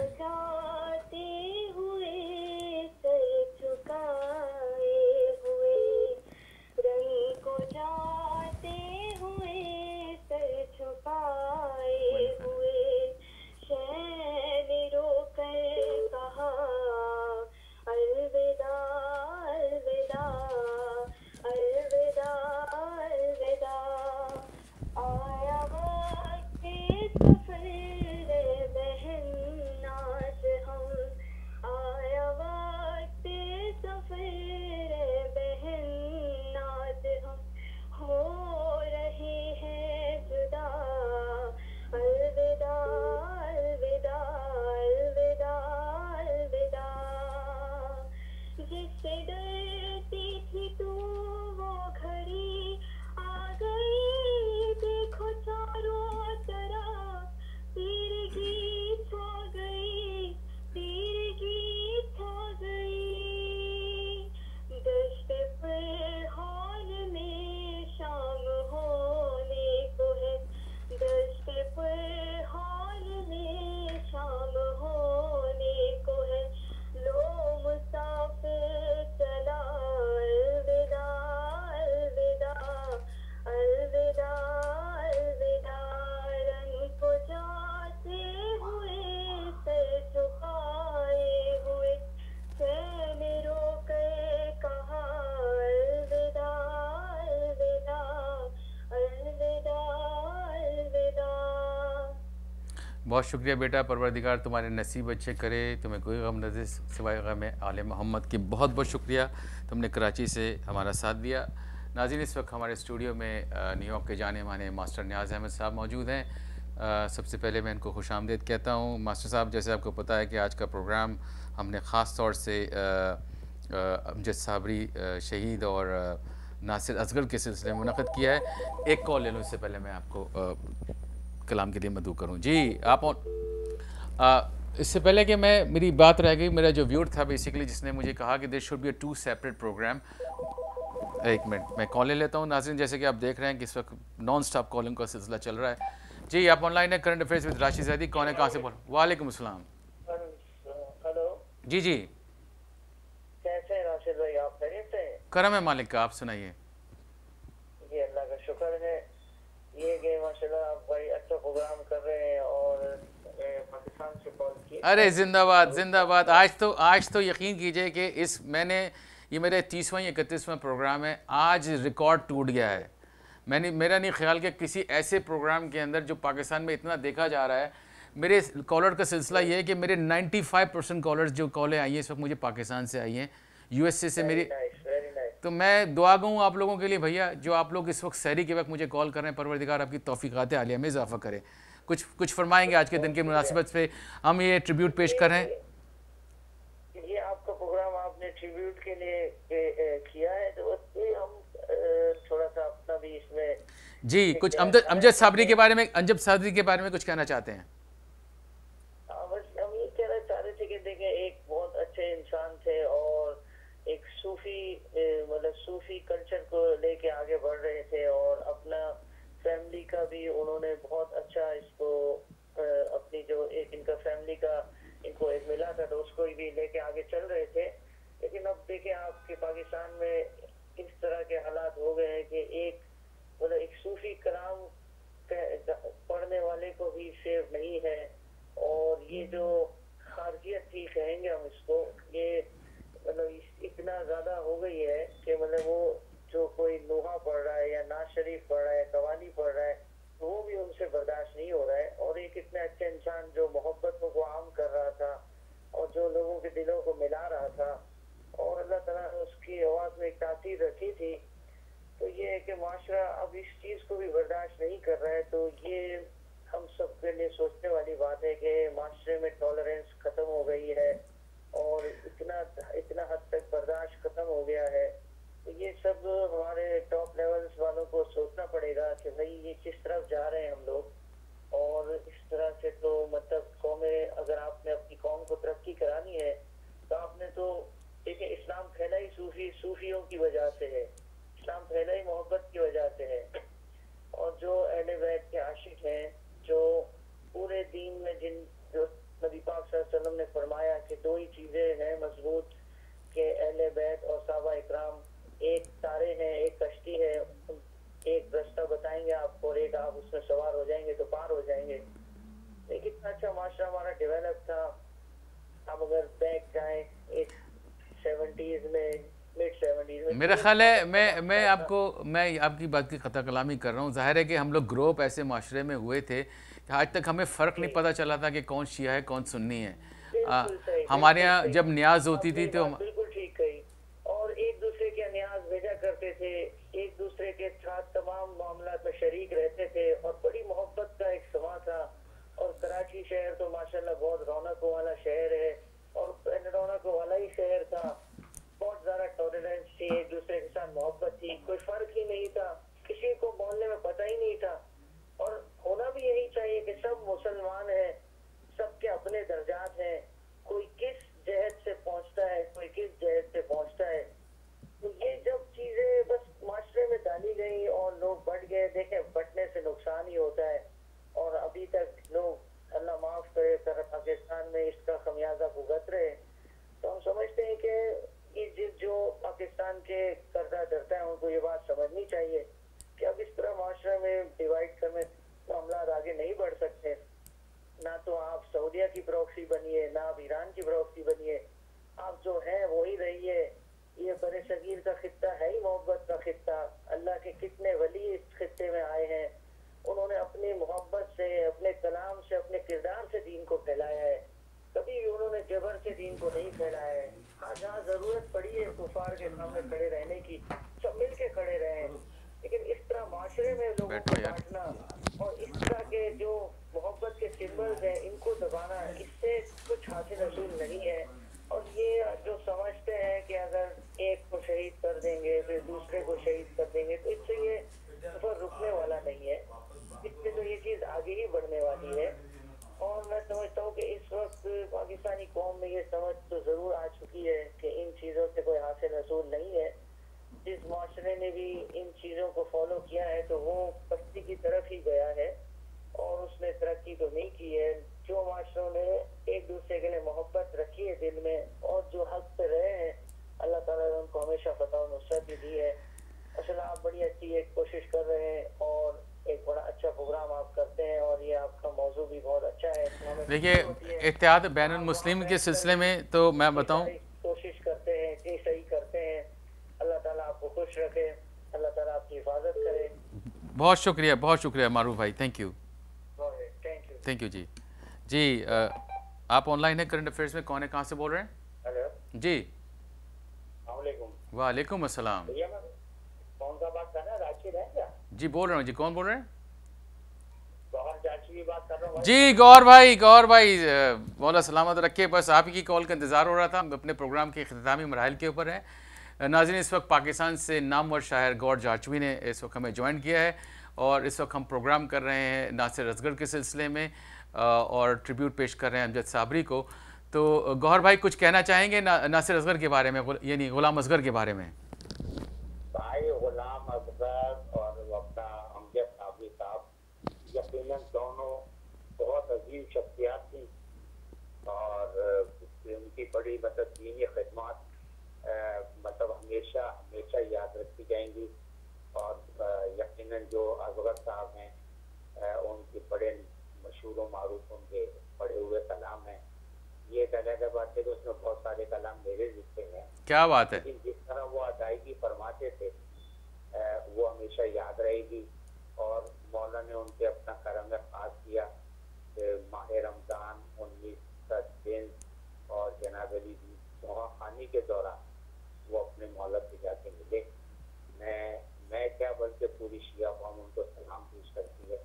बहुत शुक्रिया बेटा, परवरदिगार तुम्हारे नसीब अच्छे करे, तुम्हें कोई गम न दे सिवाय गम आले मोहम्मद की। बहुत बहुत शुक्रिया, तुमने कराची से हमारा साथ दिया। नाज़रीन, इस वक्त हमारे स्टूडियो में न्यूयॉर्क के जाने माने मास्टर न्याज अहमद साहब मौजूद हैं। सबसे पहले मैं इनको खुशामदीद कहता हूँ। मास्टर साहब, जैसे आपको पता है कि आज का प्रोग्राम हमने ख़ास तौर से अमजद साबरी शहीद और नासिर असगर के सिलसिले में मुनक़द किया है। एक कॉल ले लूँ इससे पहले मैं आपको कलाम के लिए मदू करूँ। जी आप इससे पहले कि मैं मेरी बात रह गई, मेरा जो व्यूअर था बेसिकली जिसने मुझे कहा कि there should be a 2 separate program. एक मिनट मैं कॉल ले लेता हूँ नाज़रीन। जैसे कि आप देख रहे हैं कि इस वक्त नॉन स्टॉप कॉलिंग का सिलसिला चल रहा है। जी आप ऑनलाइन है current affairs with Rashid Zaidi. कौन है, कहाँ से बोल? वालेकुम अस्सलाम। हेलो जी जी कैसे हैं राशिद भाई, आप खैरियत से हैं? करम है मालिक का, आप सुनाइए। जी अल्लाह का शुक्र है। ये कि माशाल्लाह आप भाई अच्छा प्रोग्राम कर रहे हैं और पाकिस्तान से कॉल किए। अरे जिंदाबाद जिंदाबाद। आज तो यकीन कीजिए कि मैंने ये मेरे 30वां या 31वां प्रोग्राम है। आज रिकॉर्ड टूट गया है। मेरा नहीं ख्याल कि किसी ऐसे प्रोग्राम के अंदर जो पाकिस्तान में इतना देखा जा रहा है। मेरे कॉलर का सिलसिला ये है कि मेरे 95% कॉलर्स जो कॉलें आई हैं इस वक्त मुझे पाकिस्तान से आई हैं, यूएसए से मेरी। तो मैं दुआ गूँ आप लोगों के लिए भैया, जो आप लोग इस वक्त सहरी के वक्त मुझे कॉल कर रहे हैं, परवरदिगार आपकी तौफीक़ात आलिया में इजाफा करे। कुछ फरमाएंगे आज के दिन की मुनासिबत पे हम ये ट्रिब्यूट पेश कर रहे हैं। ये आपका प्रोग्राम आपने ट्रिब्यूट के लिए किया है, तो हम थोड़ा सा अपना भी इसमें जी कुछ अमजद साबरी के बारे में कुछ कहना चाहते हैं? बस हम ये कहना चाह रहे थे कि देखें एक बहुत अच्छे इंसान थे और एक सूफी कल्चर को लेके आगे बढ़ रहे थे और अपना फैमिली का भी उन्होंने बहुत अच्छा इसको अपनी जो एक इनका फैमिली का इनको एक मिला था तो उसको भी लेके आगे चल रहे थे। लेकिन अब देखें आपके पाकिस्तान में इस तरह के हालात हो गए हैं कि एक सूफी कलाम पढ़ने वाले को भी सेव नहीं है। और ये जो खारजियत थी कहेंगे हम इसको, ये इतना ज्यादा हो गई है कि वो जो कोई लोहा पढ़ रहा है या नाज शरीफ पढ़ रहा है, कवाली पढ़ रहा है, तो वो भी उनसे बर्दाश्त नहीं हो रहा है। और एक इतने अच्छे इंसान जो मोहब्बत को आम कर रहा था और जो लोगों के दिलों को मिला रहा था और अल्लाह ताला ने उसकी आवाज में एक तासीर रखी थी, तो ये है कि माशरा अब इस चीज को भी बर्दाश्त नहीं कर रहा है। तो ये हम सब के लिए सोचने वाली बात है कि माशरे में टॉलरेंस खत्म हो गई है और इतना हद तक बर्दाश्त खत्म हो गया है। तो ये सब हमारे टॉप लेवल्स वालों को सोचना पड़ेगा कि भाई ये किस तरफ जा रहे हैं हम लोग। और इस तरह से तो मतलब कौमें, अगर आपने अपनी कौम को तरक्की करानी है तो आपने तो देखिए इस्लाम फैला ही सूफियों की वजह से है, इस्लाम फैला ही मोहब्बत की वजह से है। और जो अहले बैत के आशिक हैं, जो पूरे दीन में जो नबी पाक सल्लल्लाहु अलैहि वसल्लम ने फरमाया कि दो ही चीजें हैं मजबूत के अहले बैत और सहाबा इकराम, एक तारे हैं, एक कश्ती है, एक रास्ता बताएंगे आपको और एक आप उसमें सवार हो जाएंगे तो पार हो जाएंगे। लेकिन कितना अच्छा माशरा हमारा डेवलप था। अब अगर बैक जाए एक 70s में, मिड 70s में, मेरा ख्याल है मैं आपकी बात की खता कलामी कर रहा हूँ। जाहिर है कि हम लोग ग्रो अप ऐसे माशरे में हुए थे कि आज तक हमें फ़र्क नहीं पता चला था कि कौन शिया है कौन सुन्नी है। हमारे यहाँ जब न्याज होती थी तो बिल्कुल ठीक कही, और एक दूसरे के न्याज भेजा करते थे, एक दूसरे के साथ तमाम मामलात में शरीक रहते थे और बड़ी मोहब्बत का एक समा था। और कराची शहर तो माशाल्लाह बहुत रौनकों वाला शहर है और रौनकों वाला ही शहर था। बहुत ज्यादा टॉलरेंस थी, एक दूसरे के साथ मोहब्बत थी, कोई फर्क ही नहीं था, किसी को मोहल्ले में पता ही नहीं था। और होना भी यही चाहिए कि सब मुसलमान हैं, सबके अपने दर्जात हैं, कोई किस जहद से पहुंचता है, कोई किस जहद से पहुंचता है। तो ये जब चीजें बस माशरे में डाली गई और लोग बढ़ गए, देखें बढ़ने से नुकसान ही होता है। और अभी तक लोग अल्लाह माफ करे पाकिस्तान में इसका खमियाजा भुगत रहे। तो हम समझते हैं कि जो पाकिस्तान के कर्जा धरता है उनको ये बात समझनी चाहिए कि अब इस तरह माशरे में डिवाइड करने मामला आगे नहीं बढ़ सकते। ना तो आप सऊदिया की प्रॉक्सी बनिए, ना आप ईरान की प्रॉक्सी बनिए, आप जो है वो ही रहिए। ये बड़े सगीर का खित्ता है ही मोहब्बत का खित्ता। अल्लाह के कितने वली इस खित्ते में आए हैं, उन्होंने अपनी मोहब्बत से, अपने कलाम से, अपने किरदार से दीन को फैलाया है। कभी भी उन्होंने जबर से दीन को नहीं फैलाया है। हाँ जहाँ जरूरत पड़ी है कुफार के सामने खड़े रहने की, सब मिल के खड़े रहे। लेकिन इस तरह माशरे में लोगों को बांटना और इस तरह के जो मोहब्बत के सिंबल्स हैं इनको दबाना, इससे कुछ हासिल रसूल नहीं है। और ये जो समझते हैं कि अगर एक को शहीद कर देंगे फिर दूसरे को शहीद कर देंगे तो इससे ये सफर रुकने वाला नहीं है। इससे तो ये चीज आगे ही बढ़ समझता हूँ कि इस वक्त पाकिस्तानी कौम में ये समझ तो जरूर आ चुकी है कि इन चीज़ों से कोई हासिल रसूल नहीं है। जिस माशरे ने भी इन चीज़ों को फॉलो किया है तो वो पस्ती की तरफ ही गया है और उसने तरक्की तो नहीं की है। जो माशरों ने एक दूसरे के लिए मोहब्बत रखी है दिल में और जो हक पे रहे हैं, अल्लाह ताला ने उनको हमेशा फतह और नुसरत भी दी है। असल आप बड़ी अच्छी एक कोशिश कर रहे हैं और एक बड़ा अच्छा प्रोग्राम आप करते हैं और ये आपका मौजू भी बहुत अच्छा है। देखिए, इत्तेहाद बैनुल मुस्लिम के सिलसिले में तो मैं बताऊं, कोशिश करते हैं कि सही करते हैं। अल्लाह ताला आपको खुश रखे, अल्लाह ताला आपकी हिफाजत करे। बहुत शुक्रिया मारूफ भाई, थैंक यू जी। आप ऑनलाइन है करंट अफेयर्स में, कौन है, कहाँ से बोल रहे हैं? हेलो जी वालेकुम अस्सलाम। भैया मैं कौन सा बात कर रहे हैं, राशिद है क्या? जी बोल रहा हूँ जी, कौन बोल रहे हैं? गौहर जाची की बात कर रहा हूँ। जी गौर भाई मौला सलामत रखे। बस आपकी कॉल का इंतज़ार हो रहा था। हम अपने प्रोग्राम के इख्तितामी मराहिल के ऊपर हैं। नाज़रीन, इस वक्त पाकिस्तान से नामवर शायर गौर जाचवी ने इस वक्त हमें ज्वाइन किया है और इस वक्त हम प्रोग्राम कर रहे हैं नासिर असगर के सिलसिले में और ट्रिब्यूट पेश कर रहे हैं अमजद साबरी को। तो गौहर भाई कुछ कहना चाहेंगे नासिर असगर के बारे में, यानी गुलाम असगर के बारे में? भाई गुलाम असगर और अपना अमजद साबरी साहब यकीनन दोनों बहुत अजीम शख्सियात थी और उनकी बड़ी मतलब दीनी खिदमत मतलब हमेशा याद रखी जाएंगी। और यकीनन जो असगर साहब हैं उनके बड़े मशहूर व मारूफ उनके पढ़े हुए कलाम हैं। ये एक अलग बात है कि उसमें बहुत सारे कलाम मेरे लिखे हैं। क्या बात है। लेकिन जिस तरह वो अदायगी फरमाते थे वो हमेशा याद रहेगी। और मौला ने उनके अपना करम खास किया। माह रमज़ान 1903 और जनाब अली खानी के दौरान वो अपने मौला से जाके मिले। मैं क्या बल्कि पूरी शिया कौम उनको सलाम पेश करती है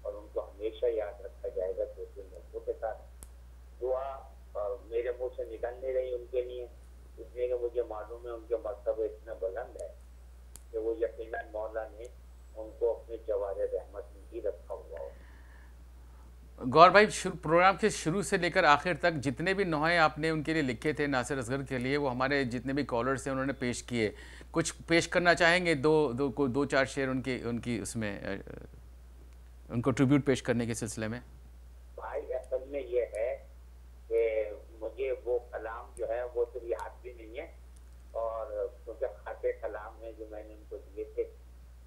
और उनको हमेशा याद रखा जाएगा। दो तीन लोगों के साथ दुआ मेरे मुंह से निकल नहीं रही उनके लिए, इसलिए कि मुझे मालूम है उनके मर्तबा इतना बुलंद है कि वो यकीनन मौला ने उनको अपने जवार रहमत में ही रखा हुआ हो। गौर भाई, प्रोग्राम के शुरू से लेकर आखिर तक जितने भी नोहे आपने उनके लिए लिखे थे नासिर असगर के लिए, वो हमारे जितने भी कॉलर्स हैं उन्होंने पेश किए। कुछ पेश करना चाहेंगे? दो चार शेर उनकी उसमें उनको ट्रिब्यूट पेश करने के सिलसिले में। भाई असल में ये है कि मुझे वो कलाम जो है वो तो याद भी नहीं है और क्योंकि खाते कलाम है जो मैंने उनको दिए थे।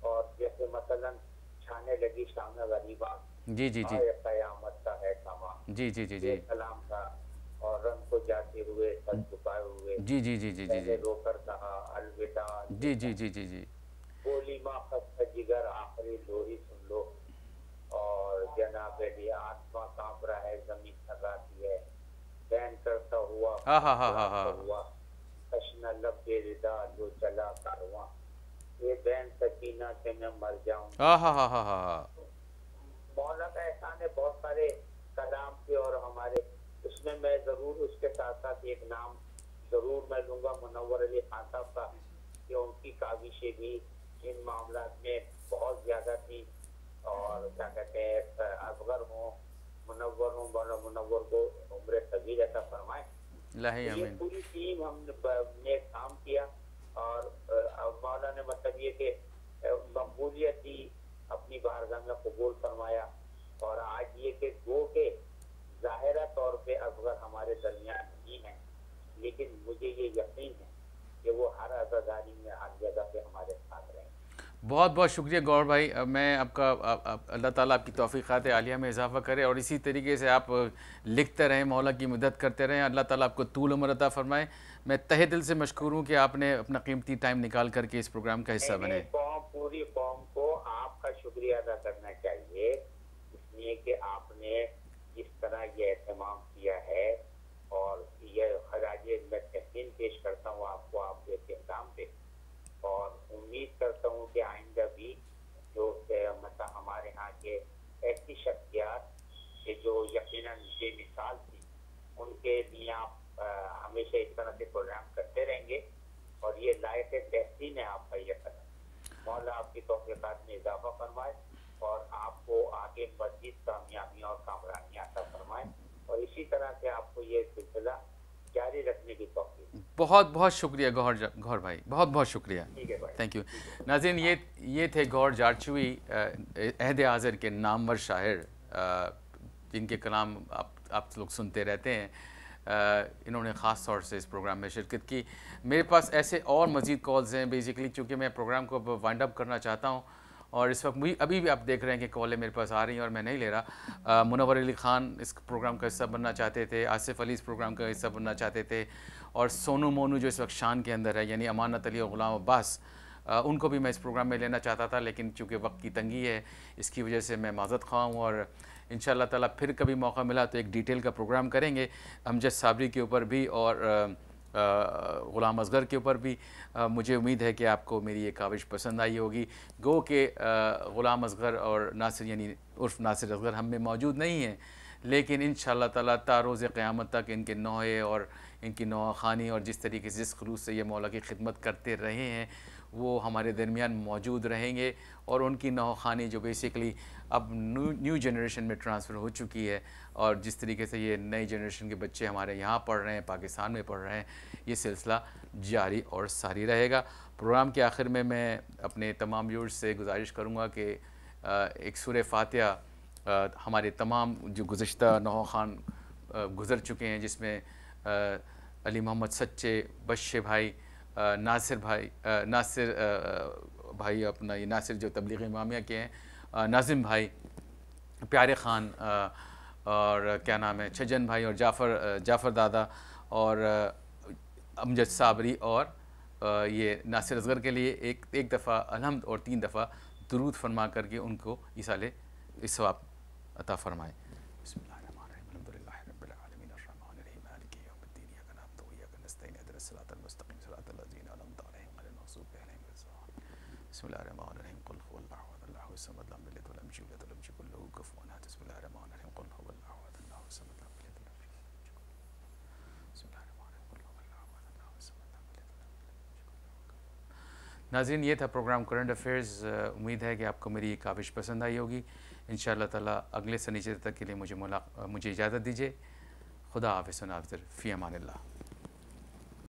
और जैसे मसलन छाने लगी शाम गरीबा, जी कयामत का है समा, जी कलाम था। और रंग को जाते हुए सर झुकाए हुए, जी रोकर कहा अलविदा, जी बोली माँ खस्ता जिगर आखिरी लोरी सुन लो। और जनाब अली आत्मा कांप रहा है, जमीन थकाती है, बैन करता हुआ हुआ कशना लब बेरिदा लो चला कारवां, ये बैन सकीना से मैं मर जाऊं। मौला का एहसान है बहुत सारे कलाम के और हमारे उसमें मैं जरूर उसके साथ साथ एक नाम जरूर मैं लूंगा मुनव्वर अली खान साहब का, कि उनकी काविशें भी इन मामला में बहुत ज्यादा थी। और क्या कहते हैं असगर हो मुनव्वर हो, मौला मुनव्वर को उम्र तवील अता फरमाए। ये पूरी टीम हमने काम किया और मौला ने मतलब ये कि मकबूलियत दी, अपनी बारगाह में कबूल फरमाया। और आज ये कि गो के ज़ाहिरा तौर पे असगर हमारे दरमियान नहीं है, लेकिन मुझे ये यकीन है कि वो हर आज़ादारी में हर जगह पे हमारे साथ रहें। बहुत बहुत शुक्रिया गौर भाई। मैं आपका अल्लाह ताला आपकी तौफ़ीक़ात आलिया में इजाफ़ा करे और इसी तरीके से आप लिखते रहें, मौला की मदद करते रहें। अल्लाह ताला आपको तूल उम्र अता फरमाए। मैं तहे दिल से मशकूर हूँ कि आपने अपना कीमती टाइम निकाल करके इस प्रोग्राम का हिस्सा बने। पूरी कौम को आपका शुक्रिया अदा करना चाहिए, इसलिए कि आपने जिस तरह ये एहतमाम किया है। और ये खराजे मैं तहसीन पेश करता हूँ आपको आपके एहतमाम पे और उम्मीद करता हूँ कि आइंदा भी जो मतलब हमारे यहाँ के ऐसी शख्सियात के जो यकीनन बेमिसाल थी उनके लिए आप हमेशा इस तरह से प्रोग्राम करते रहेंगे और ये लायक तहसीन है आपका ये कदम। मौला आपकी तौफ़ीक़ात में इजाफा फरमाए और आपको आगे मज़ीद कामयाबी और कामरानी अता फरमाए और इसी तरह से आपको ये सिलसिला जारी रखने की तौफीक। बहुत बहुत शुक्रिया गौहर भाई, बहुत बहुत शुक्रिया, ठीक है भाई, थैंक यू। नाज़रीन, ये थे गौहर जारचवी, अहद हाज़िर के नामवर शायर, जिनके कलाम आप लोग सुनते रहते हैं। इन्होंने ख़ास तौर से इस प्रोग्राम में शिरकत की। मेरे पास ऐसे और मज़ीद कॉल्स हैं, बेसिकली चूँकि मैं प्रोग्राम को अब वाइंड अप करना चाहता हूँ और इस वक्त अभी भी आप देख रहे हैं कि कॉलें मेरे पास आ रही हैं और मैं नहीं ले रहा। मुनव्वर अली ख़ान इस प्रोग्राम का हिस्सा बनना चाहते थे, आसिफ अली इस प्रोग्राम का हिस्सा बनना चाहते थे, और सोनू मोनू जो इस वक्त शान के अंदर है, यानी अमानत अली और ग़ुलाम अब्बास, उनको भी मैं इस प्रोग्राम में लेना चाहता था, लेकिन चूँकि वक्त की तंगी है इसकी वजह से मैं माज़रत ख़्वाह हूँ। और इंशाअल्लाह ताला फिर कभी मौका मिला तो एक डिटेल का प्रोग्राम करेंगे अमजद साबरी के ऊपर भी और ग़ुलाम असगर के ऊपर भी। मुझे उम्मीद है कि आपको मेरी ये काविश पसंद आई होगी। गो के ग़ुलाम असगर और नासिर यानी उर्फ़ नासिर असगर हम में मौजूद नहीं हैं, लेकिन इंशाअल्लाह ताला ता रोज़ क़यामत तक इनके नौहे और इनकी नौआ ख़ानी और जिस तरीके से जिस खलूस से ये मौला की खिदमत करते रहे हैं वो हमारे दरमियान मौजूद रहेंगे। और उनकी नौआ ख़ानी जो बेसिकली अब न्यू जनरेशन में ट्रांसफ़र हो चुकी है, और जिस तरीके से ये नई जनरेशन के बच्चे हमारे यहाँ पढ़ रहे हैं, पाकिस्तान में पढ़ रहे हैं, ये सिलसिला जारी और सारी रहेगा। प्रोग्राम के आखिर में मैं अपने तमाम व्यूअर्स से गुजारिश करूँगा कि एक सूरह फातिहा हमारे तमाम जो गुज़श्ता नौआ ख़ान गुज़र चुके हैं, जिसमें अली मोहम्मद सच्चे, बश्शे भाई, नासिर भाई अपना ये नासिर जो तबलीग इमामिया के हैं, नाज़िम भाई, प्यारे ख़ान, और क्या नाम है, छजन भाई, और जाफ़र दादा, और अमजद साबरी, और ये नासिर असगर के लिए एक दफ़ा अलहम्द और 3 दफ़ा दुरूद फरमा करके उनको इसाले इस्वाब अता फ़रमाएँ। नाज़रीन, ये था प्रोग्राम करंट अफेयर्स। उम्मीद है कि आपको मेरी काविश पसंद आई होगी। इंशाअल्लाह ताला अगले शनिचर तक के लिए मुझे इजाज़त दीजिए। खुदा हाफ़िज़ व नाज़िर फ़ी अमानिल्लाह।